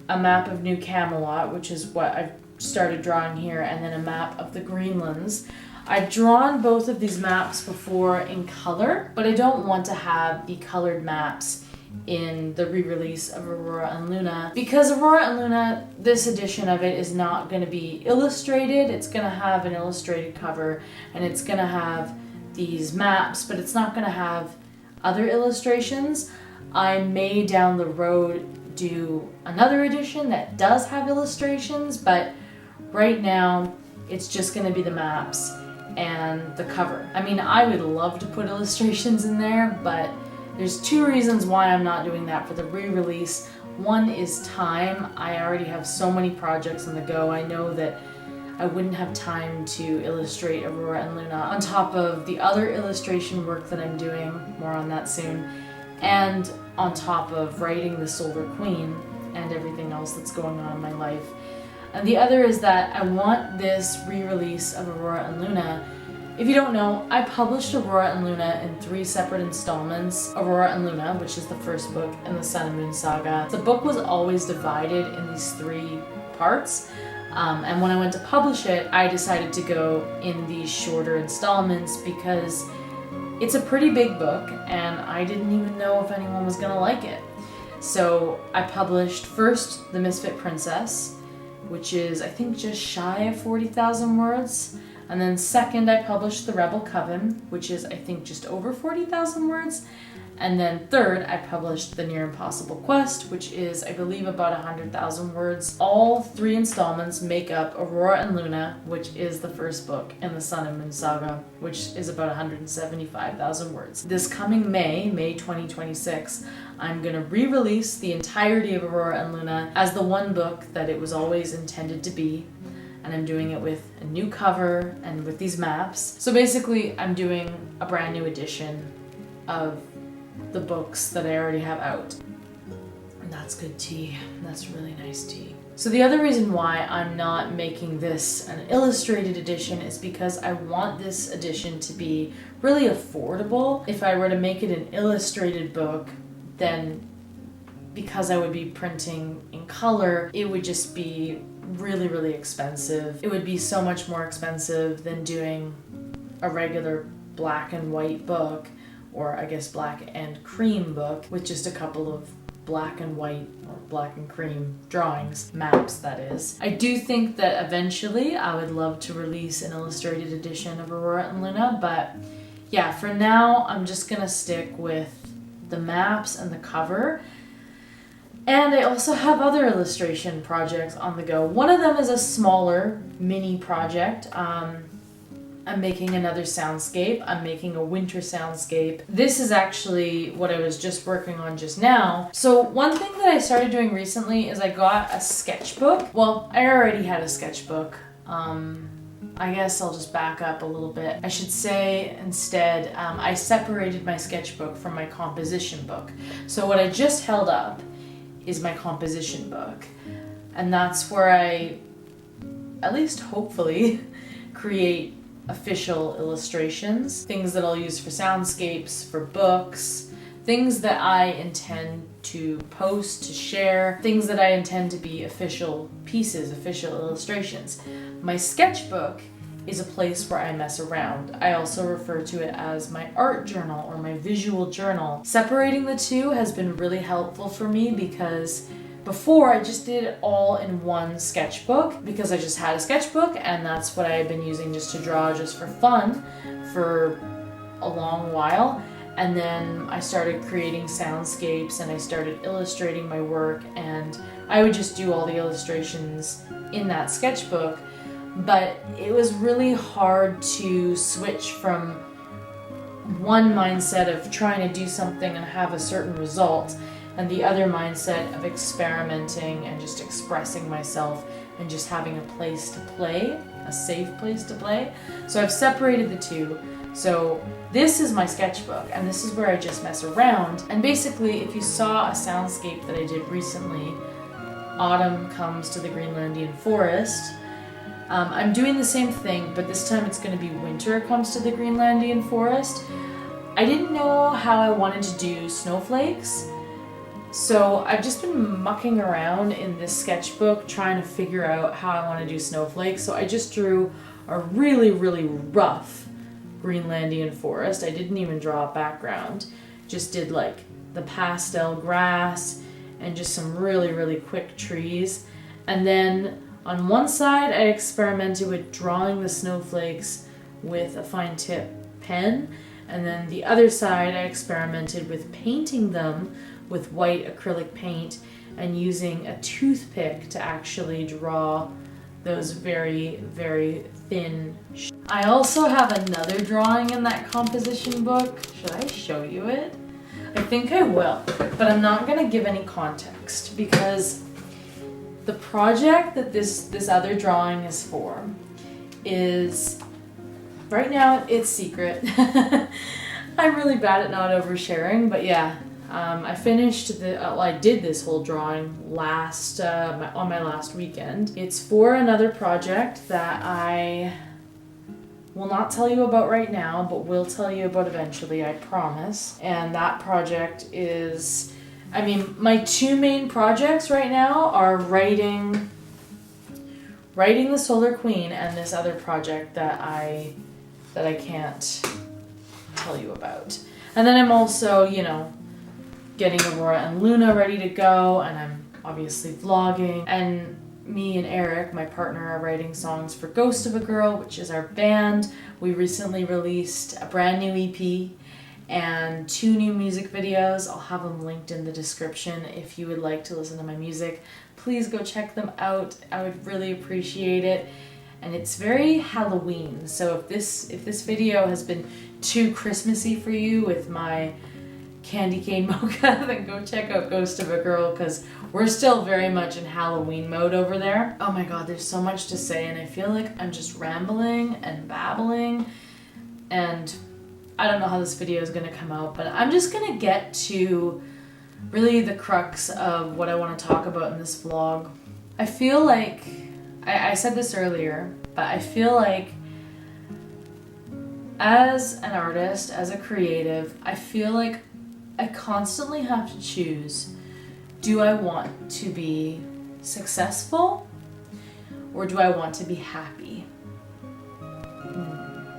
a map of New Camelot, which is what I've started drawing here, and then a map of the Greenlands. I've drawn both of these maps before in color, but I don't want to have the colored maps in the re-release of Aurora and Luna, because Aurora and Luna, this edition of it is not going to be illustrated. It's going to have an illustrated cover and it's going to have these maps, but it's not going to have other illustrations. I may down the road do another edition that does have illustrations, but right now it's just going to be the maps and the cover. I mean, I would love to put illustrations in there, but there's 2 reasons why I'm not doing that for the re-release. One is time. I already have so many projects on the go. I know that I wouldn't have time to illustrate Aurora and Luna on top of the other illustration work that I'm doing, more on that soon, and on top of writing the Solar Queen and everything else that's going on in my life. And the other is that I want this re-release of Aurora and Luna. If you don't know, I published Aurora and Luna in 3 separate installments. Aurora and Luna, which is the first book in the Sun and Moon saga. The book was always divided in these 3 parts. And when I went to publish it, I decided to go in these shorter installments because it's a pretty big book and I didn't even know if anyone was gonna like it. So I published first The Misfit Princess, which is I think just shy of 40,000 words. And then second I published The Rebel Coven, which is I think just over 40,000 words. And then third, I published The Near Impossible Quest, which is, I believe, about 100,000 words. All 3 installments make up Aurora and Luna, which is the first book in the Sun and Moon saga, which is about 175,000 words. This coming May 2026, I'm going to re-release the entirety of Aurora and Luna as the one book that it was always intended to be. And I'm doing it with a new cover and with these maps. So basically, I'm doing a brand new edition of the books that I already have out. And that's good tea. That's really nice tea. So the other reason why I'm not making this an illustrated edition is because I want this edition to be really affordable. If I were to make it an illustrated book, then because I would be printing in color, it would just be really, really expensive. It would be so much more expensive than doing a regular black and white book, or I guess black and cream book with just a couple of black and white or black and cream drawings, maps that is. I do think that eventually I would love to release an illustrated edition of Aurora and Luna, but yeah, for now I'm just gonna stick with the maps and the cover. And I also have other illustration projects on the go. One of them is a smaller mini project. I'm making another soundscape. I'm making a winter soundscape. This is actually what I was just working on just now. So one thing that I started doing recently is I got a sketchbook. Well, I already had a sketchbook. I guess I'll just back up a little bit. I should say instead, I separated my sketchbook from my composition book. So what I just held up is my composition book. And that's where I, at least hopefully, create official illustrations, things that I'll use for soundscapes, for books, things that I intend to post, to share, things that I intend to be official pieces, official illustrations. My sketchbook is a place where I mess around. I also refer to it as my art journal or my visual journal. Separating the two has been really helpful for me because before, I just did it all in one sketchbook because I just had a sketchbook and that's what I had been using just to draw just for fun for a long while. And then I started creating soundscapes and I started illustrating my work, and I would just do all the illustrations in that sketchbook. But it was really hard to switch from one mindset of trying to do something and have a certain result and the other mindset of experimenting and just expressing myself and just having a place to play, a safe place to play. So I've separated the two. So this is my sketchbook and this is where I just mess around. And basically, if you saw a soundscape that I did recently, Autumn Comes to the Greenlandian Forest, I'm doing the same thing, but this time it's going to be Winter Comes to the Greenlandian Forest. I didn't know how I wanted to do snowflakes. So I've just been mucking around in this sketchbook trying to figure out how I want to do snowflakes. So I just drew a really, really rough Greenlandian forest. I didn't even draw a background. Just did like the pastel grass and just some really, really quick trees. And then on one side I experimented with drawing the snowflakes with a fine tip pen. And then the other side I experimented with painting them with white acrylic paint and using a toothpick to actually draw those very, very thin. I also have another drawing in that composition book. Should I show you it? I think I will, but I'm not going to give any context because the project that this other drawing is for is, right now it's secret. I'm really bad at not oversharing, but yeah. I finished I did this whole drawing on my last weekend. It's for another project that I will not tell you about right now, but will tell you about eventually, I promise. And that project is, my two main projects right now are writing the Solar Queen and this other project that I can't tell you about. And then I'm also, getting Aurora and Luna ready to go, and I'm obviously vlogging. And me and Eric, my partner, are writing songs for Ghost of a Girl, which is our band. We recently released a brand new EP and 2 new music videos. I'll have them linked in the description if you would like to listen to my music. Please go check them out. I would really appreciate it. And it's very Halloween, so if this video has been too Christmassy for you with my candy cane mocha, then go check out Ghost of a Girl, because we're still very much in Halloween mode over there. Oh my god, there's so much to say, and I feel like I'm just rambling and babbling, and I don't know how this video is gonna come out, but I'm just gonna get to really the crux of what I want to talk about in this vlog. I feel like, I said this earlier, but I feel like as an artist, as a creative, I feel like I constantly have to choose, do I want to be successful or do I want to be happy?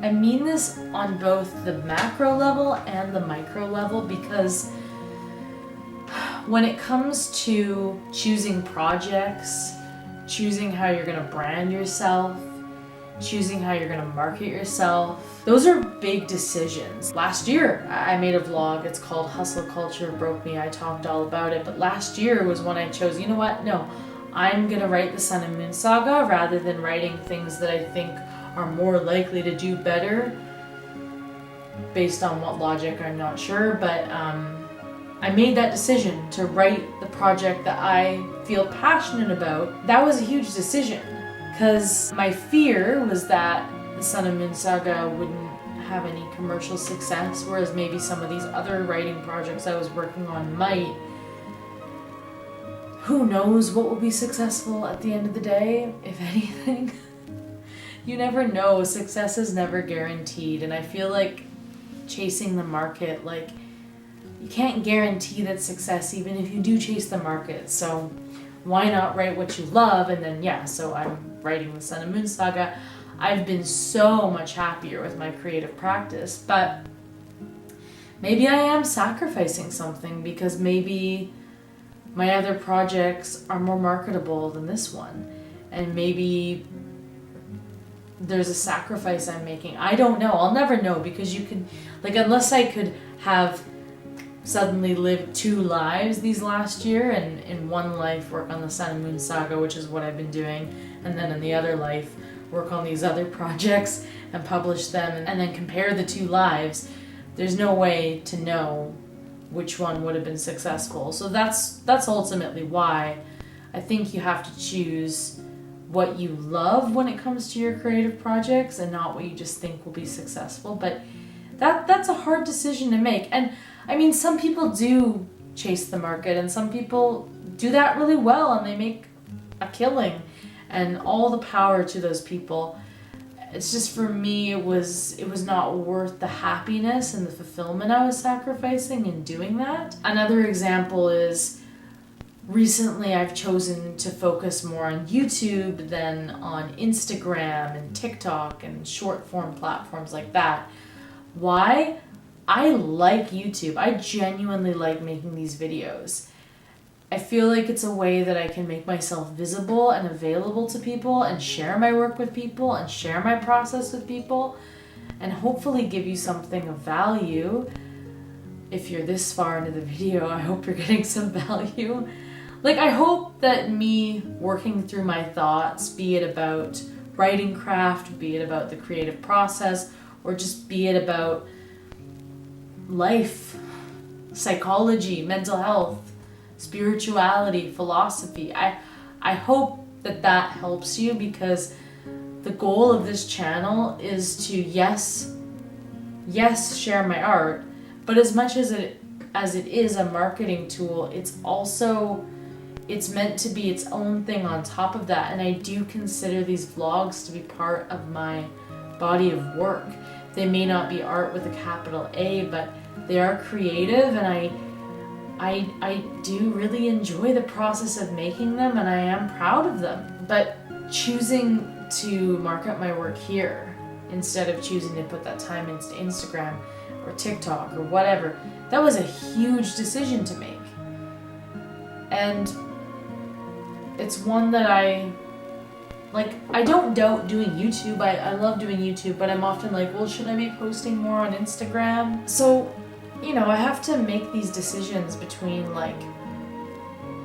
I mean this on both the macro level and the micro level, because when it comes to choosing projects, choosing how you're going to brand yourself, choosing how you're going to market yourself, those are big decisions. Last year, I made a vlog. It's called Hustle Culture Broke Me. I talked all about it. But last year was when I chose, you know what? No, I'm going to write the Sun and Moon Saga rather than writing things that I think are more likely to do better. Based on what logic, I'm not sure. But I made that decision to write the project that I feel passionate about. That was a huge decision, because my fear was that the Sun and Moon Saga wouldn't have any commercial success, whereas maybe some of these other writing projects I was working on might. Who knows what will be successful at the end of the day, if anything. You never know. Success is never guaranteed, and I feel like chasing the market, like, you can't guarantee that success even if you do chase the market. So why not write what you love? And then so I'm writing the Sun and Moon Saga. I've been so much happier with my creative practice, but maybe I am sacrificing something, because maybe my other projects are more marketable than this one, and maybe there's a sacrifice I'm making. I don't know. I'll never know, because you can, like, unless I could have suddenly lived 2 lives these last year, and in one life work on the Sun and Moon Saga, which is what I've been doing, and then in the other life work on these other projects and publish them, and then compare the 2 lives, there's no way to know which one would have been successful. So that's ultimately why I think you have to choose what you love when it comes to your creative projects, and not what you just think will be successful. But that's a hard decision to make. And I mean, some people do chase the market, and some people do that really well, and they make a killing, and all the power to those people. It's just, for me, it was not worth the happiness and the fulfillment I was sacrificing in doing that. Another example is, recently I've chosen to focus more on YouTube than on Instagram and TikTok and short form platforms like that. Why? I like YouTube. I genuinely like making these videos. I feel like it's a way that I can make myself visible and available to people, and share my work with people, and share my process with people, and hopefully give you something of value. If you're this far into the video, I hope you're getting some value. Like, I hope that me working through my thoughts, be it about writing craft, be it about the creative process, or just be it about life, psychology, mental health, spirituality, philosophy. I hope that helps you, because the goal of this channel is to, yes, share my art, but as much as it as it is a marketing tool, it's meant to be its own thing on top of that. And I do consider these vlogs to be part of my body of work. They may not be art with a capital A, but they are creative, and I do really enjoy the process of making them, and I am proud of them. But choosing to market my work here instead of choosing to put that time into Instagram or TikTok or whatever, that was a huge decision to make. And it's one that I don't doubt doing YouTube. I love doing YouTube, but I'm often like, well, should I be posting more on Instagram? So, I have to make these decisions between like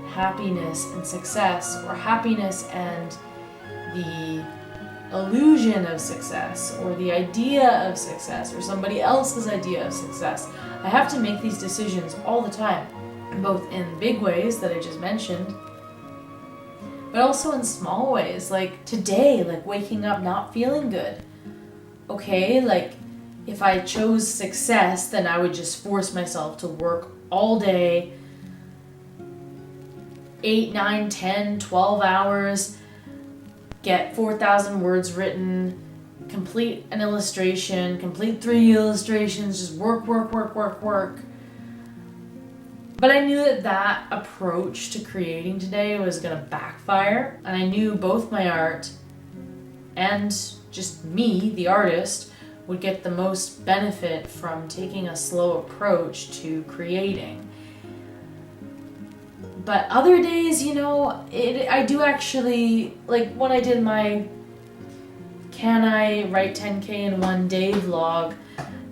happiness and success, or happiness and the illusion of success, or the idea of success, or somebody else's idea of success. I have to make these decisions all the time, both in big ways that I just mentioned, but also in small ways, like today, like waking up not feeling good. Okay, like if I chose success, then I would just force myself to work all day, 8, 9, 10, 12 hours, get 4,000 words written, complete an illustration, complete 3 illustrations, just work. But I knew that approach to creating today was going to backfire, and I knew both my art and just me, the artist, would get the most benefit from taking a slow approach to creating. But other days, I do actually, like when I did my Can I Write 10K in One Day vlog,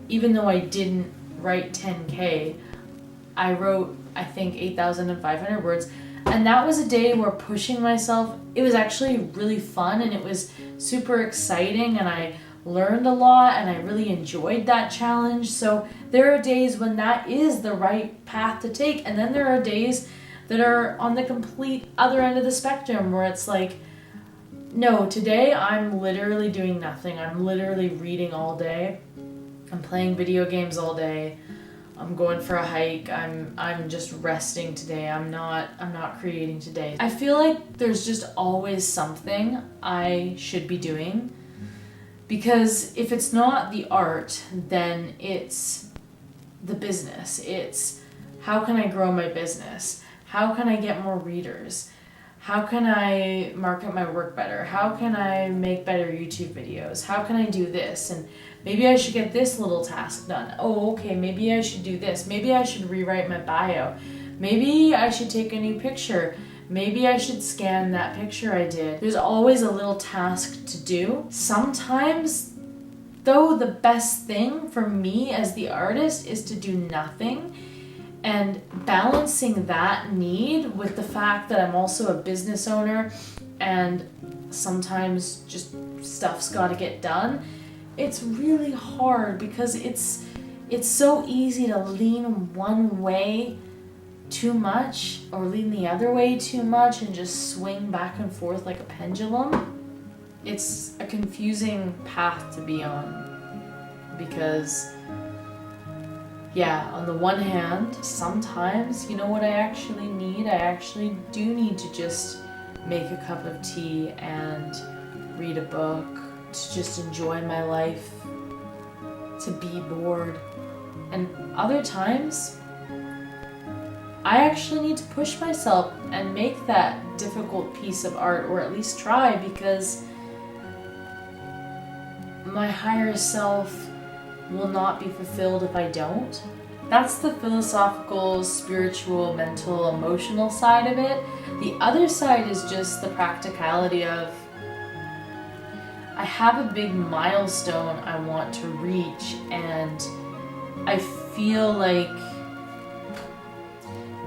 even though I didn't write 10K, I wrote, I think, 8,500 words. And that was a day where pushing myself, it was actually really fun, and it was super exciting, and I learned a lot, and I really enjoyed that challenge. So there are days when that is the right path to take, and then there are days that are on the complete other end of the spectrum where it's like, no, today I'm literally doing nothing. I'm literally reading all day. I'm playing video games all day. I'm going for a hike. I'm just resting today. I'm not creating today. I feel like there's just always something I should be doing, because if it's not the art, then it's the business. It's how can I grow my business? How can I get more readers? How can I market my work better? How can I make better YouTube videos? How can I do this? And maybe I should get this little task done. Oh, okay, maybe I should do this. Maybe I should rewrite my bio. Maybe I should take a new picture. Maybe I should scan that picture I did. There's always a little task to do. Sometimes, though, the best thing for me as the artist is to do nothing. And balancing that need with the fact that I'm also a business owner and sometimes just stuff's got to get done, it's really hard, because it's so easy to lean one way too much or lean the other way too much and just swing back and forth like a pendulum. It's a confusing path to be on, because on the one hand, sometimes, you know what I actually need? I actually do need to just make a cup of tea and read a book, to just enjoy my life, to be bored. And other times, I actually need to push myself and make that difficult piece of art, or at least try, because my higher self will not be fulfilled if I don't. That's the philosophical, spiritual, mental, emotional side of it. The other side is just the practicality of, I have a big milestone I want to reach, and I feel like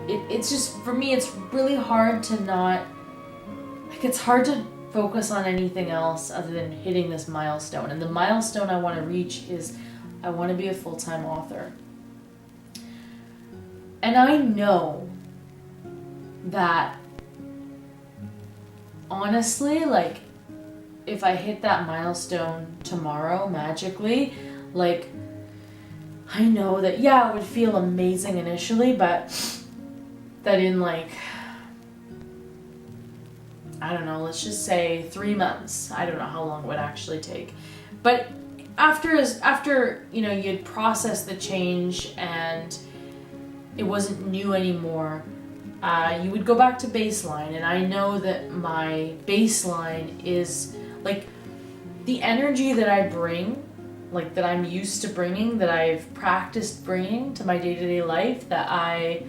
it's just, for me, it's really hard to not, like, it's hard to focus on anything else other than hitting this milestone. And the milestone I want to reach is, I want to be a full-time author. And I know that, honestly, like, if I hit that milestone tomorrow, magically, like, I know that, yeah, it would feel amazing initially, but that in like, I don't know, let's just say 3 months. I don't know how long it would actually take. But after you'd process the change and it wasn't new anymore, you would go back to baseline. And I know that my baseline is like the energy that I bring, like that I'm used to bringing, that I've practiced bringing to my day-to-day life, that I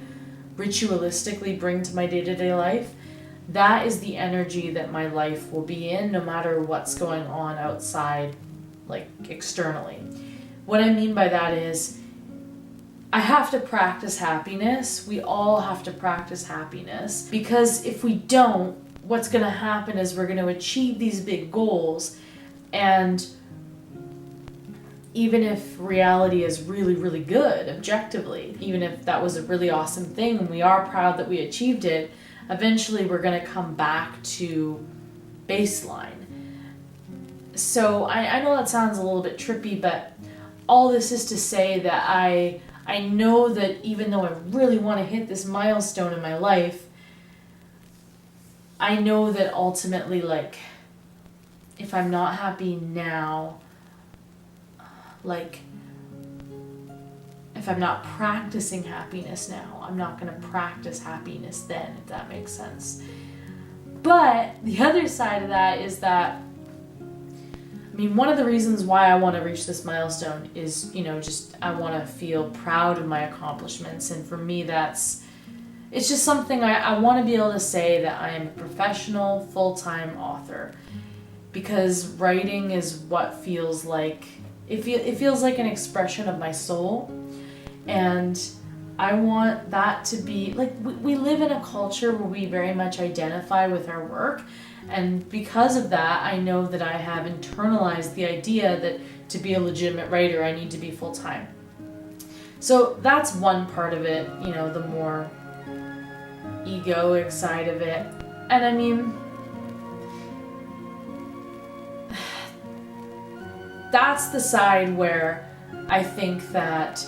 ritualistically bring to my day-to-day life. That is the energy that my life will be in, no matter what's going on outside, like externally. What I mean by that is I have to practice happiness. We all have to practice happiness, because if we don't, what's going to happen is we're going to achieve these big goals, and even if reality is really, really good, objectively, even if that was a really awesome thing and we are proud that we achieved it, eventually we're going to come back to baseline. So I know that sounds a little bit trippy, but all this is to say that I know that even though I really want to hit this milestone in my life, I know that ultimately, like, if I'm not happy now, like, if I'm not practicing happiness now, I'm not going to practice happiness then, if that makes sense. But the other side of that is that, I mean, one of the reasons why I want to reach this milestone is, just I want to feel proud of my accomplishments. And for me, it's just something I want to be able to say that I am a professional, full-time author. Because writing is what feels like, it feels like an expression of my soul. And I want that to be, like, we live in a culture where we very much identify with our work. And because of that, I know that I have internalized the idea that to be a legitimate writer, I need to be full-time. So that's one part of it, the more egoic side of it. And I mean, that's the side where I think that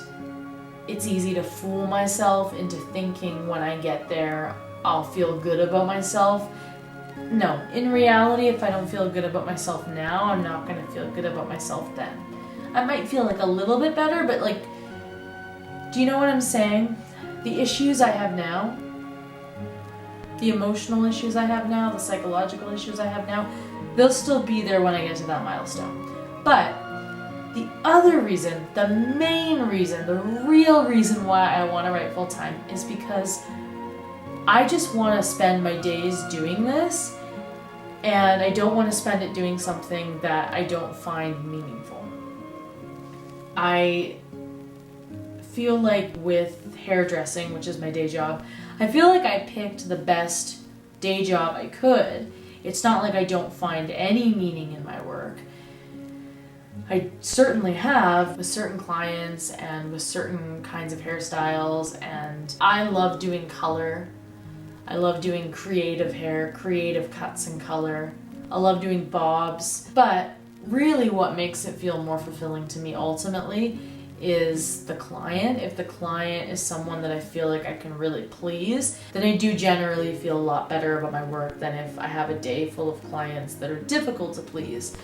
it's easy to fool myself into thinking when I get there, I'll feel good about myself. No, in reality, if I don't feel good about myself now, I'm not going to feel good about myself then. I might feel like a little bit better, but like, do you know what I'm saying? The issues I have now, the emotional issues I have now, the psychological issues I have now, they'll still be there when I get to that milestone. But the other reason, the main reason, the real reason why I want to write full time is because I just want to spend my days doing this, and I don't want to spend it doing something that I don't find meaningful. I feel like with hairdressing, which is my day job, I feel like I picked the best day job I could. It's not like I don't find any meaning in my work. I certainly have with certain clients and with certain kinds of hairstyles, and I love doing color. I love doing creative hair, creative cuts and color. I love doing bobs. But really what makes it feel more fulfilling to me ultimately is the client. If the client is someone that I feel like I can really please, then I do generally feel a lot better about my work than if I have a day full of clients that are difficult to please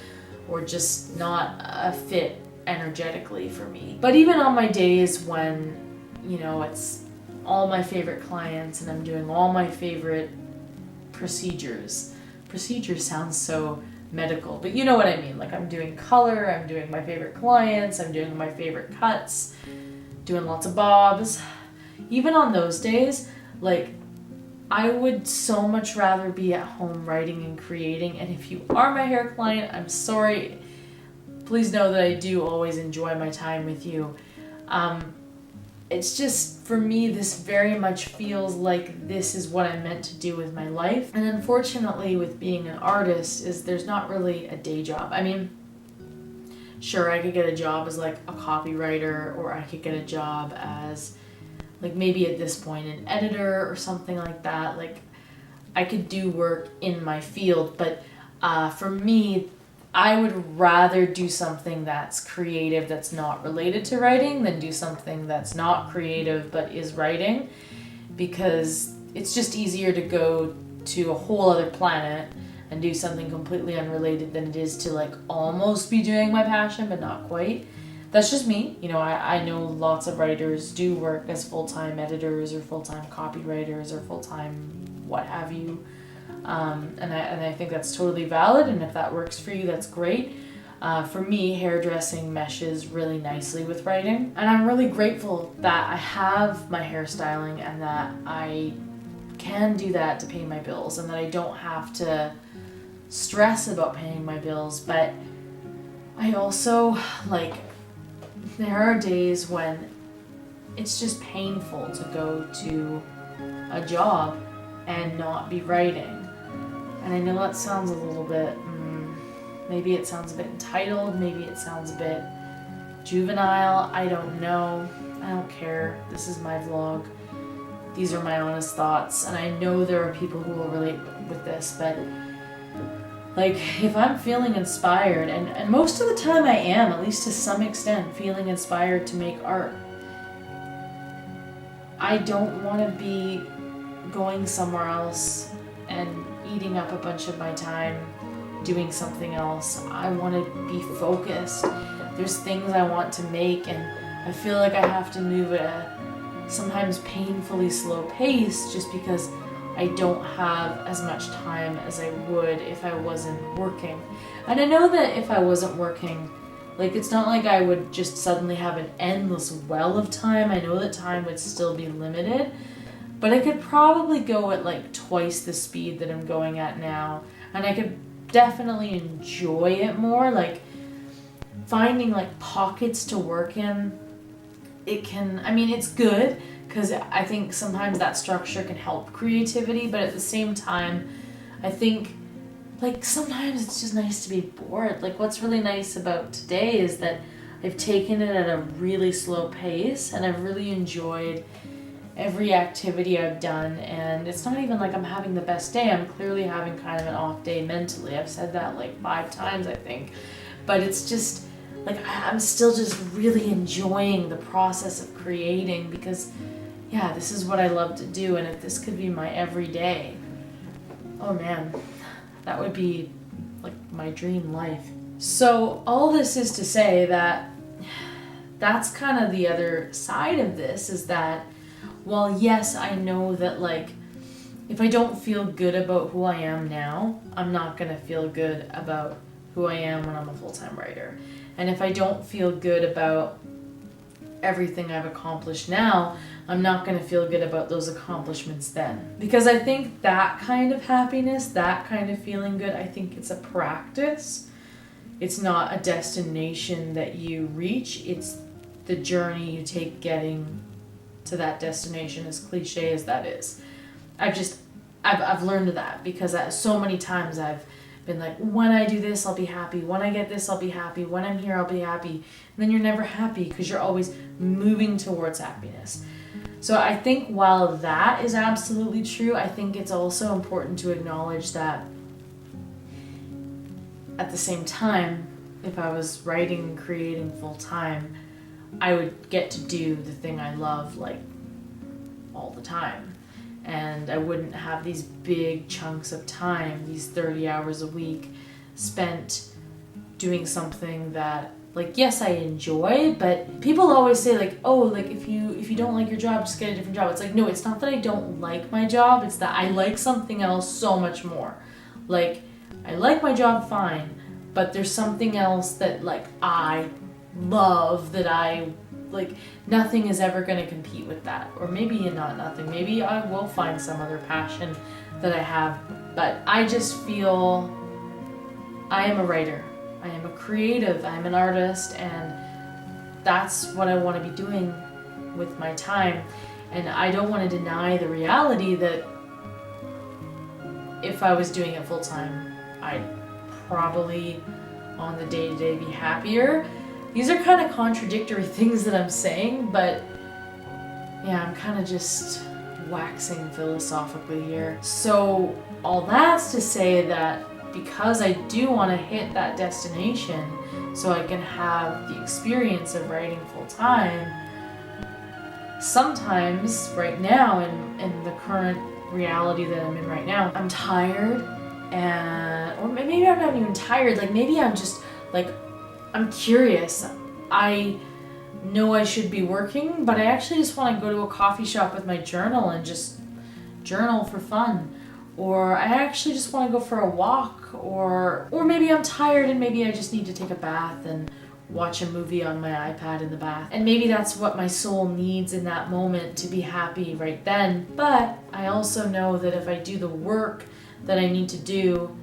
or just not a fit energetically for me. But even on my days when, it's all my favorite clients and I'm doing all my favorite procedures. Procedures sounds so medical, but you know what I mean. Like, I'm doing color, I'm doing my favorite clients, I'm doing my favorite cuts, doing lots of bobs. Even on those days, like, I would so much rather be at home writing and creating. And if you are my hair client, I'm sorry. Please know that I do always enjoy my time with you. It's just, for me, this very much feels like this is what I'm meant to do with my life. And unfortunately, with being an artist, is there's not really a day job. I mean, sure, I could get a job as like a copywriter, or I could get a job as, like, maybe at this point an editor or something like that. Like, I could do work in my field, but for me, I would rather do something that's creative that's not related to writing than do something that's not creative but is writing, because it's just easier to go to a whole other planet and do something completely unrelated than it is to like almost be doing my passion but not quite. That's just me. You know, I know lots of writers do work as full-time editors or full-time copywriters or full-time what have you. And I think that's totally valid, and if that works for you, that's great. For me, hairdressing meshes really nicely with writing, and I'm really grateful that I have my hairstyling and that I can do that to pay my bills and that I don't have to stress about paying my bills. But I also, like, there are days when it's just painful to go to a job and not be writing. And I know that sounds a little bit, maybe it sounds a bit entitled, maybe it sounds a bit juvenile, I don't know. I don't care. This is my vlog. These are my honest thoughts, and I know there are people who will relate with this, but like, if I'm feeling inspired, and most of the time I am, at least to some extent, feeling inspired to make art, I don't want to be going somewhere else and eating up a bunch of my time doing something else. I want to be focused. There's things I want to make, and I feel like I have to move at a sometimes painfully slow pace just because I don't have as much time as I would if I wasn't working. And I know that if I wasn't working, like, it's not like I would just suddenly have an endless well of time. I know that time would still be limited, but I could probably go at like twice the speed that I'm going at now, and I could definitely enjoy it more. Like, finding like pockets to work in, it's good because I think sometimes that structure can help creativity, but at the same time, I think like sometimes it's just nice to be bored. Like, what's really nice about today is that I've taken it at a really slow pace and I've really enjoyed every activity I've done, and it's not even like I'm having the best day. I'm clearly having kind of an off day mentally. I've said that like 5 times, I think, but it's just like I'm still just really enjoying the process of creating because, yeah, this is what I love to do, and if this could be my everyday, oh man, that would be like my dream life. So all this is to say that that's kind of the other side of this, is that while yes, I know that like if I don't feel good about who I am now, I'm not gonna feel good about who I am when I'm a full-time writer. And if I don't feel good about everything I've accomplished now, I'm not going to feel good about those accomplishments then. Because I think that kind of happiness, that kind of feeling good, I think it's a practice. It's not a destination that you reach. It's the journey you take getting to that destination, as cliche as that is. I've learned that because so many times I've been like, when I do this, I'll be happy. When I get this, I'll be happy. When I'm here, I'll be happy. And then you're never happy because you're always moving towards happiness. So I think while that is absolutely true, I think it's also important to acknowledge that at the same time, if I was writing and creating full time, I would get to do the thing I love like all the time. And I wouldn't have these big chunks of time, these 30 hours a week spent doing something that, like, yes, I enjoy, but people always say like, oh, like if you don't like your job, just get a different job. It's like, no, it's not that I don't like my job, it's that I like something else so much more. Like, I like my job fine, but there's something else that like I love that I like. Nothing is ever going to compete with that. Or maybe not nothing. Maybe I will find some other passion that I have. But I just feel I am a writer. I am a creative. I'm an artist. And that's what I want to be doing with my time. And I don't want to deny the reality that if I was doing it full time, I'd probably on the day-to-day be happier. These are kind of contradictory things that I'm saying, but yeah, I'm kind of just waxing philosophically here. So all that's to say that because I do want to hit that destination so I can have the experience of writing full time, sometimes right now in the current reality that I'm in right now, I'm tired, or maybe I'm not even tired, like maybe I'm just like, I'm curious. I know I should be working, but I actually just want to go to a coffee shop with my journal and just journal for fun. Or I actually just want to go for a walk, or maybe I'm tired and maybe I just need to take a bath and watch a movie on my iPad in the bath. And maybe that's what my soul needs in that moment to be happy right then. But I also know that if I do the work that I need to do,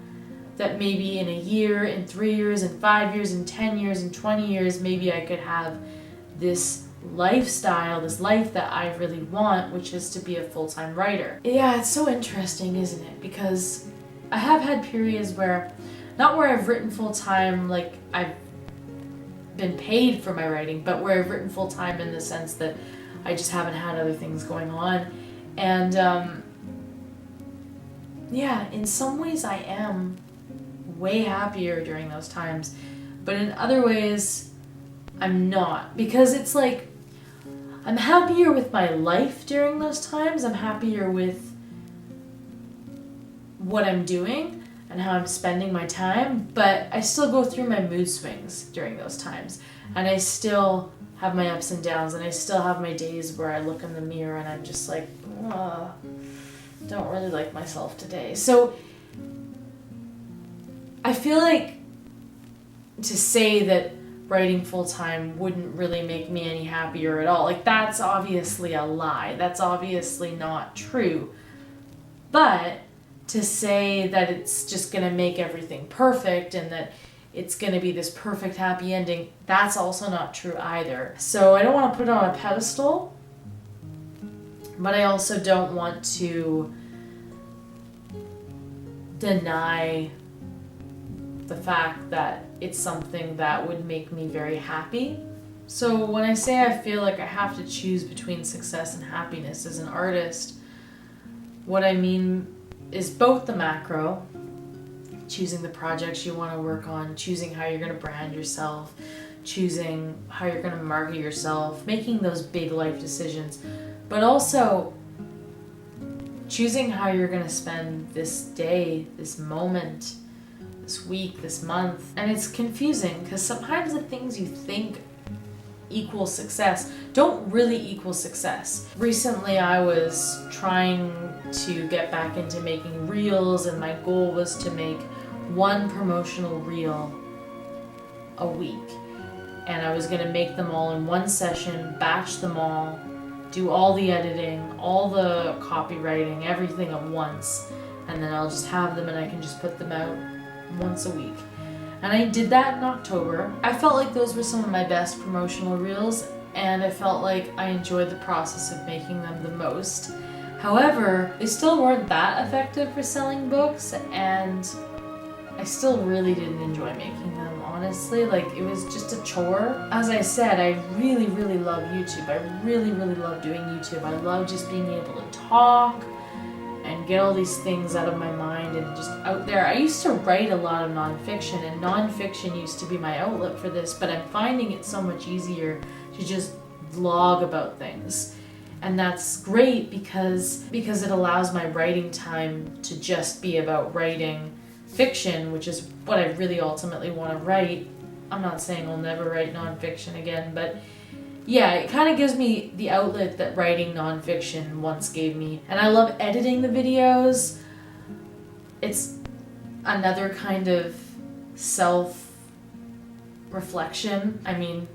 that maybe in a year, in 3 years, in 5 years, in 10 years, in 20 years, maybe I could have this lifestyle, this life that I really want, which is to be a full-time writer. Yeah, it's so interesting, isn't it? Because I have had periods where, not where I've written full-time, like I've been paid for my writing, but where I've written full-time in the sense that I just haven't had other things going on. And yeah, in some ways I am way happier during those times, but in other ways I'm not, because it's like I'm happier with my life during those times. I'm happier with what I'm doing and how I'm spending my time, but I still go through my mood swings during those times, and I still have my ups and downs, and I still have my days where I look in the mirror and I'm just like, don't really like myself today. So I feel like to say that writing full-time wouldn't really make me any happier at all, like that's obviously a lie. That's obviously not true. But to say that it's just going to make everything perfect and that it's going to be this perfect happy ending, that's also not true either. So I don't want to put it on a pedestal, but I also don't want to deny the fact that it's something that would make me very happy. So when I say I feel like I have to choose between success and happiness as an artist, what I mean is both the macro, choosing the projects you want to work on, choosing how you're going to brand yourself, choosing how you're going to market yourself, making those big life decisions, but also choosing how you're going to spend this day, this moment, this week, this month. And it's confusing because sometimes the things you think equal success don't really equal success. Recently I was trying to get back into making reels, and my goal was to make one promotional reel a week, and I was going to make them all in one session, batch them all, do all the editing, all the copywriting, everything at once, and then I'll just have them and I can just put them out once a week. And I did that in October. I felt like those were some of my best promotional reels, and I felt like I enjoyed the process of making them the most. However, they still weren't that effective for selling books, and I still really didn't enjoy making them, honestly. Like, it was just a chore. As I said, I really, really love YouTube. I really, really love doing YouTube. I love just being able to talk and get all these things out of my mind and just out there. I used to write a lot of nonfiction, and nonfiction used to be my outlet for this, but I'm finding it so much easier to just vlog about things. And that's great because it allows my writing time to just be about writing fiction, which is what I really ultimately want to write. I'm not saying I'll never write nonfiction again, but yeah, it kind of gives me the outlet that writing nonfiction once gave me. And I love editing the videos. It's another kind of self-reflection. I mean,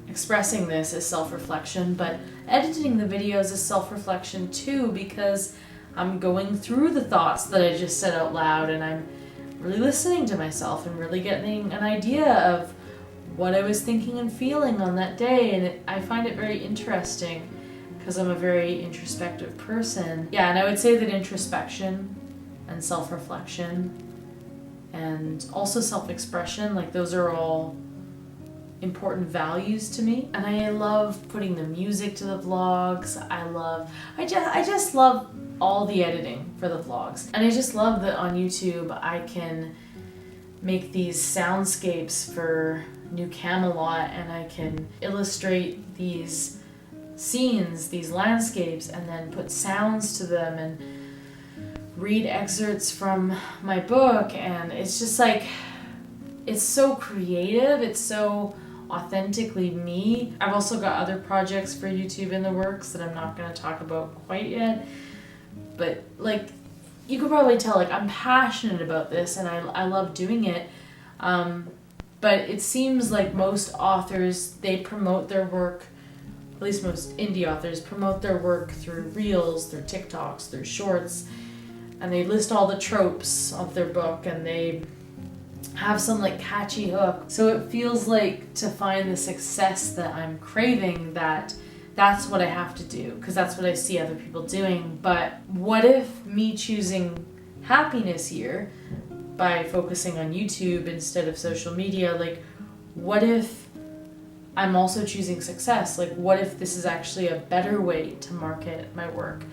expressing this is self-reflection, but editing the videos is self-reflection too, because I'm going through the thoughts that I just said out loud, and I'm really listening to myself and really getting an idea of what I was thinking and feeling on that day. And I find it very interesting because I'm a very introspective person. Yeah, and I would say that introspection and self-reflection and also self-expression, like those are all important values to me. And I love putting the music to the vlogs. I just love all the editing for the vlogs. And I just love that on YouTube I can make these soundscapes for New Camelot, and I can illustrate these scenes, these landscapes, and then put sounds to them and read excerpts from my book. And it's just like, it's so creative, it's so authentically me. I've also got other projects for YouTube in the works that I'm not going to talk about quite yet, but like, you could probably tell, like, I'm passionate about this and I love doing it. But it seems like most authors, they promote their work, at least most indie authors, promote their work through reels, through TikToks, through shorts, and they list all the tropes of their book and they have some like catchy hook. So it feels like, to find the success that I'm craving, that's what I have to do, because that's what I see other people doing. But what if me choosing happiness here by focusing on YouTube instead of social media, like, what if I'm also choosing success? Like, what if this is actually a better way to market my work?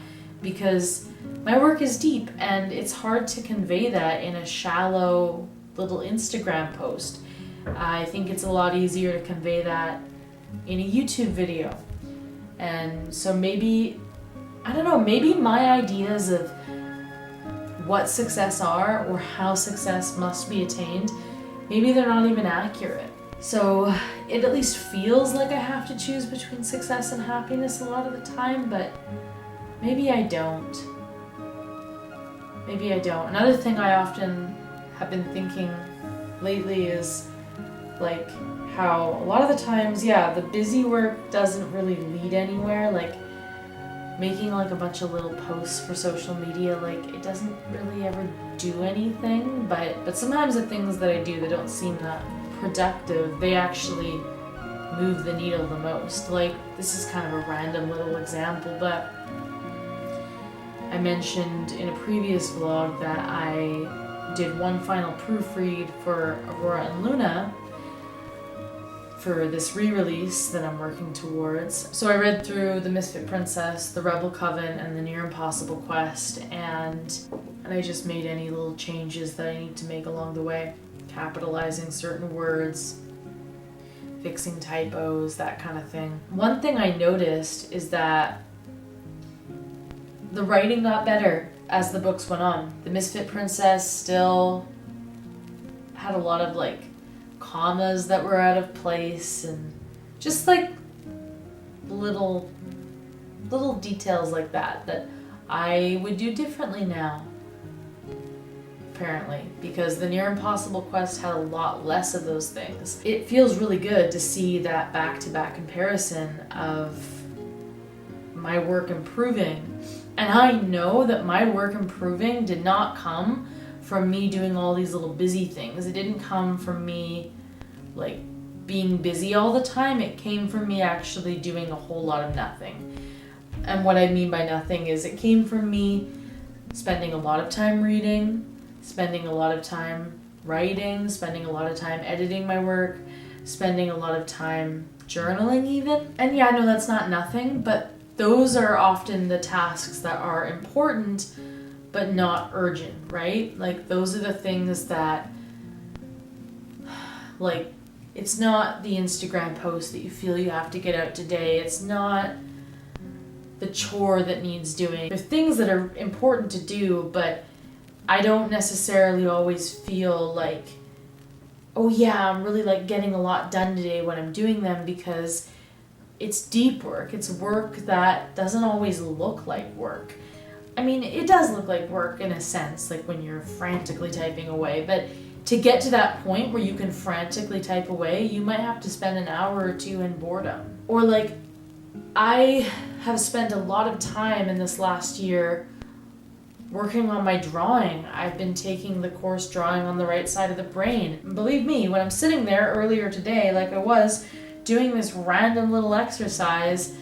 Because my work is deep and it's hard to convey that in a shallow little Instagram post. I think it's a lot easier to convey that in a YouTube video. And so maybe, I don't know, maybe my ideas of what success are or how success must be attained, maybe they're not even accurate. So it at least feels like I have to choose between success and happiness a lot of the time, but maybe I don't. Maybe I don't. Another thing I often have been thinking lately is like how a lot of the times, the busy work doesn't really lead anywhere. Like making like a bunch of little posts for social media, like it doesn't really ever do anything, but sometimes the things that I do that don't seem that productive, they actually move the needle the most. Like, this is kind of a random little example, but I mentioned in a previous vlog that I did one final proofread for Aurora and Luna for this re-release that I'm working towards. So I read through The Misfit Princess, The Rebel Coven, and The Near Impossible Quest, and I just made any little changes that I need to make along the way. Capitalizing certain words, fixing typos, that kind of thing. One thing I noticed is that the writing got better as the books went on. The Misfit Princess still had a lot of like commas that were out of place and just like little details like that I would do differently now, apparently, because the Near Impossible Quest had a lot less of those things. It feels really good to see that back-to-back comparison of my work improving. And I know that my work improving did not come from me doing all these little busy things. It didn't come from me like being busy all the time. It came from me actually doing a whole lot of nothing. And what I mean by nothing is it came from me spending a lot of time reading, spending a lot of time writing, spending a lot of time editing my work, spending a lot of time journaling even. And yeah, no, that's not nothing, but those are often the tasks that are important but not urgent, right? Like, those are the things that, like, it's not the Instagram post that you feel you have to get out today. It's not the chore that needs doing. They're things that are important to do, but I don't necessarily always feel like, oh yeah, I'm really like getting a lot done today when I'm doing them, because it's deep work. It's work that doesn't always look like work. I mean, it does look like work in a sense, like when you're frantically typing away, but to get to that point where you can frantically type away, you might have to spend an hour or two in boredom. Or like, I have spent a lot of time in this last year working on my drawing. I've been taking the course Drawing on the Right Side of the Brain. And believe me, when I'm sitting there earlier today, like I was, doing this random little exercise,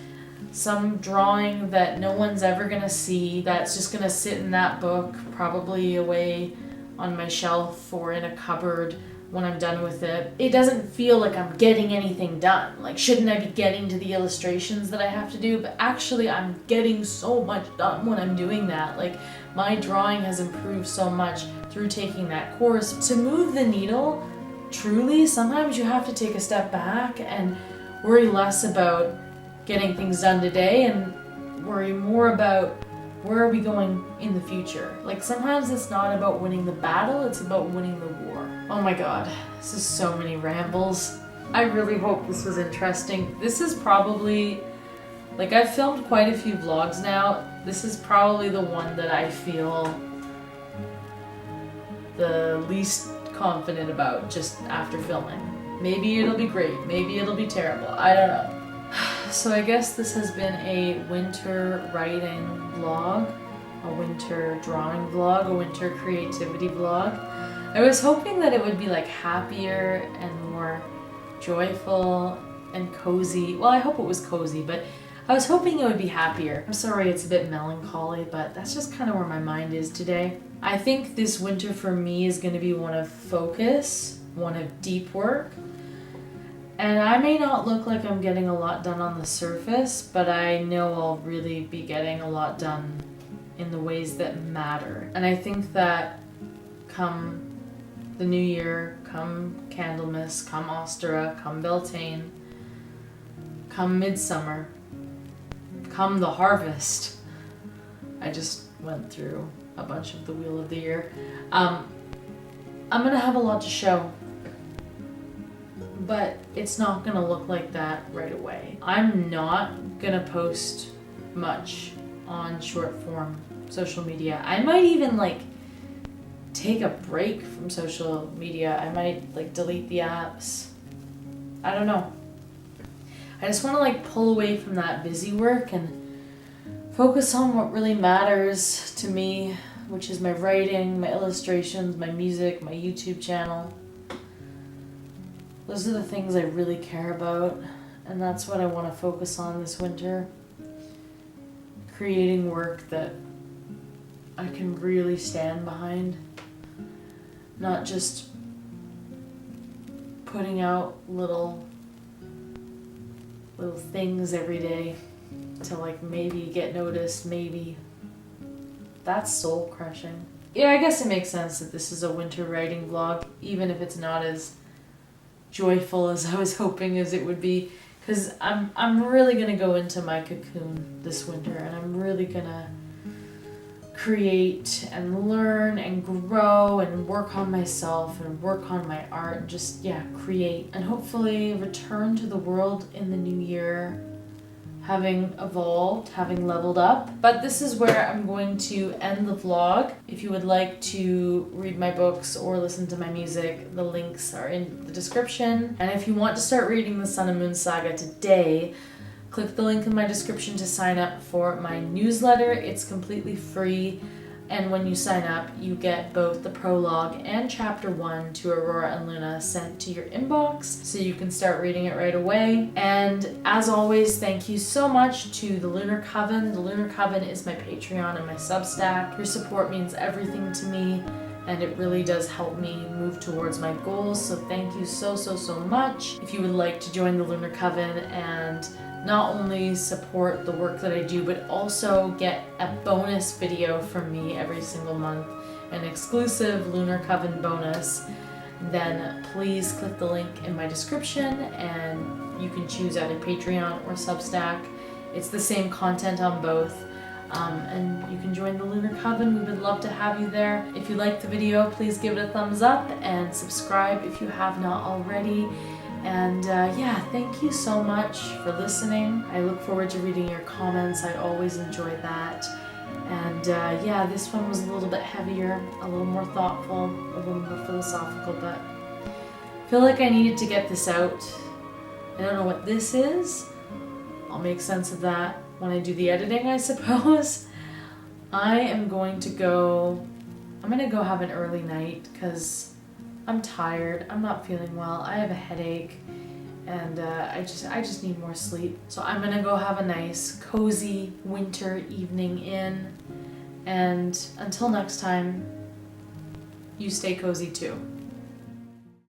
some drawing that no one's ever gonna see, that's just gonna sit in that book, probably away on my shelf or in a cupboard when I'm done with it. It doesn't feel like I'm getting anything done. Like, shouldn't I be getting to the illustrations that I have to do? But actually, I'm getting so much done when I'm doing that. Like, my drawing has improved so much through taking that course. To move the needle, truly, sometimes you have to take a step back and worry less about getting things done today and worry more about where are we going in the future. Like, sometimes it's not about winning the battle, it's about winning the war. Oh my god, this is so many rambles. I really hope this was interesting. This is probably, like, I've filmed quite a few vlogs now. This is probably the one that I feel the least confident about just after filming. Maybe it'll be great, maybe it'll be terrible, I don't know. So I guess this has been a winter writing vlog, a winter drawing vlog, a winter creativity vlog. I was hoping that it would be like happier and more joyful and cozy. Well, I hope it was cozy, but I was hoping it would be happier. I'm sorry it's a bit melancholy, but that's just kind of where my mind is today. I think this winter for me is going to be one of focus, one of deep work. And I may not look like I'm getting a lot done on the surface, but I know I'll really be getting a lot done in the ways that matter. And I think that come the new year, come Candlemas, come Ostara, come Beltane, come Midsummer, come the harvest. I just went through a bunch of the Wheel of the Year. I'm gonna have a lot to show. But it's not gonna look like that right away. I'm not gonna post much on short form social media. I might even like take a break from social media. I might like delete the apps. I don't know. I just wanna like pull away from that busy work and focus on what really matters to me, which is my writing, my illustrations, my music, my YouTube channel. Those are the things I really care about, and that's what I want to focus on this winter. Creating work that I can really stand behind. Not just putting out little things every day to like maybe get noticed, maybe. That's soul crushing. Yeah, I guess it makes sense that this is a winter writing vlog, even if it's not as joyful as I was hoping as it would be, because I'm really gonna go into my cocoon this winter, and I'm really gonna create and learn and grow and work on myself and work on my art and just create and hopefully return to the world in the new year having evolved, having leveled up. But this is where I'm going to end the vlog. If you would like to read my books or listen to my music, the links are in the description. And if you want to start reading the Sun and Moon Saga today, click the link in my description to sign up for my newsletter. It's completely free. And when you sign up, you get both the prologue and chapter 1 to Aurora and Luna sent to your inbox, so you can start reading it right away. And as always, thank you so much to the Lunar Coven. The Lunar Coven is my Patreon and my Substack. Your support means everything to me, and it really does help me move towards my goals. So thank you so much. If you would like to join the Lunar Coven and not only support the work that I do, but also get a bonus video from me every single month, an exclusive Lunar Coven bonus, then please click the link in my description and you can choose either Patreon or Substack. It's the same content on both. And you can join the Lunar Coven. We would love to have you there. If you liked the video, please give it a thumbs up and subscribe if you have not already. And thank you so much for listening. I look forward to reading your comments. I always enjoy that. And this one was a little bit heavier, a little more thoughtful, a little more philosophical, but I feel like I needed to get this out. I don't know what this is. I'll make sense of that when I do the editing, I suppose. I'm going to go have an early night because I'm tired, I'm not feeling well, I have a headache, and I just need more sleep. So I'm gonna go have a nice, cozy winter evening in, and until next time, you stay cozy too.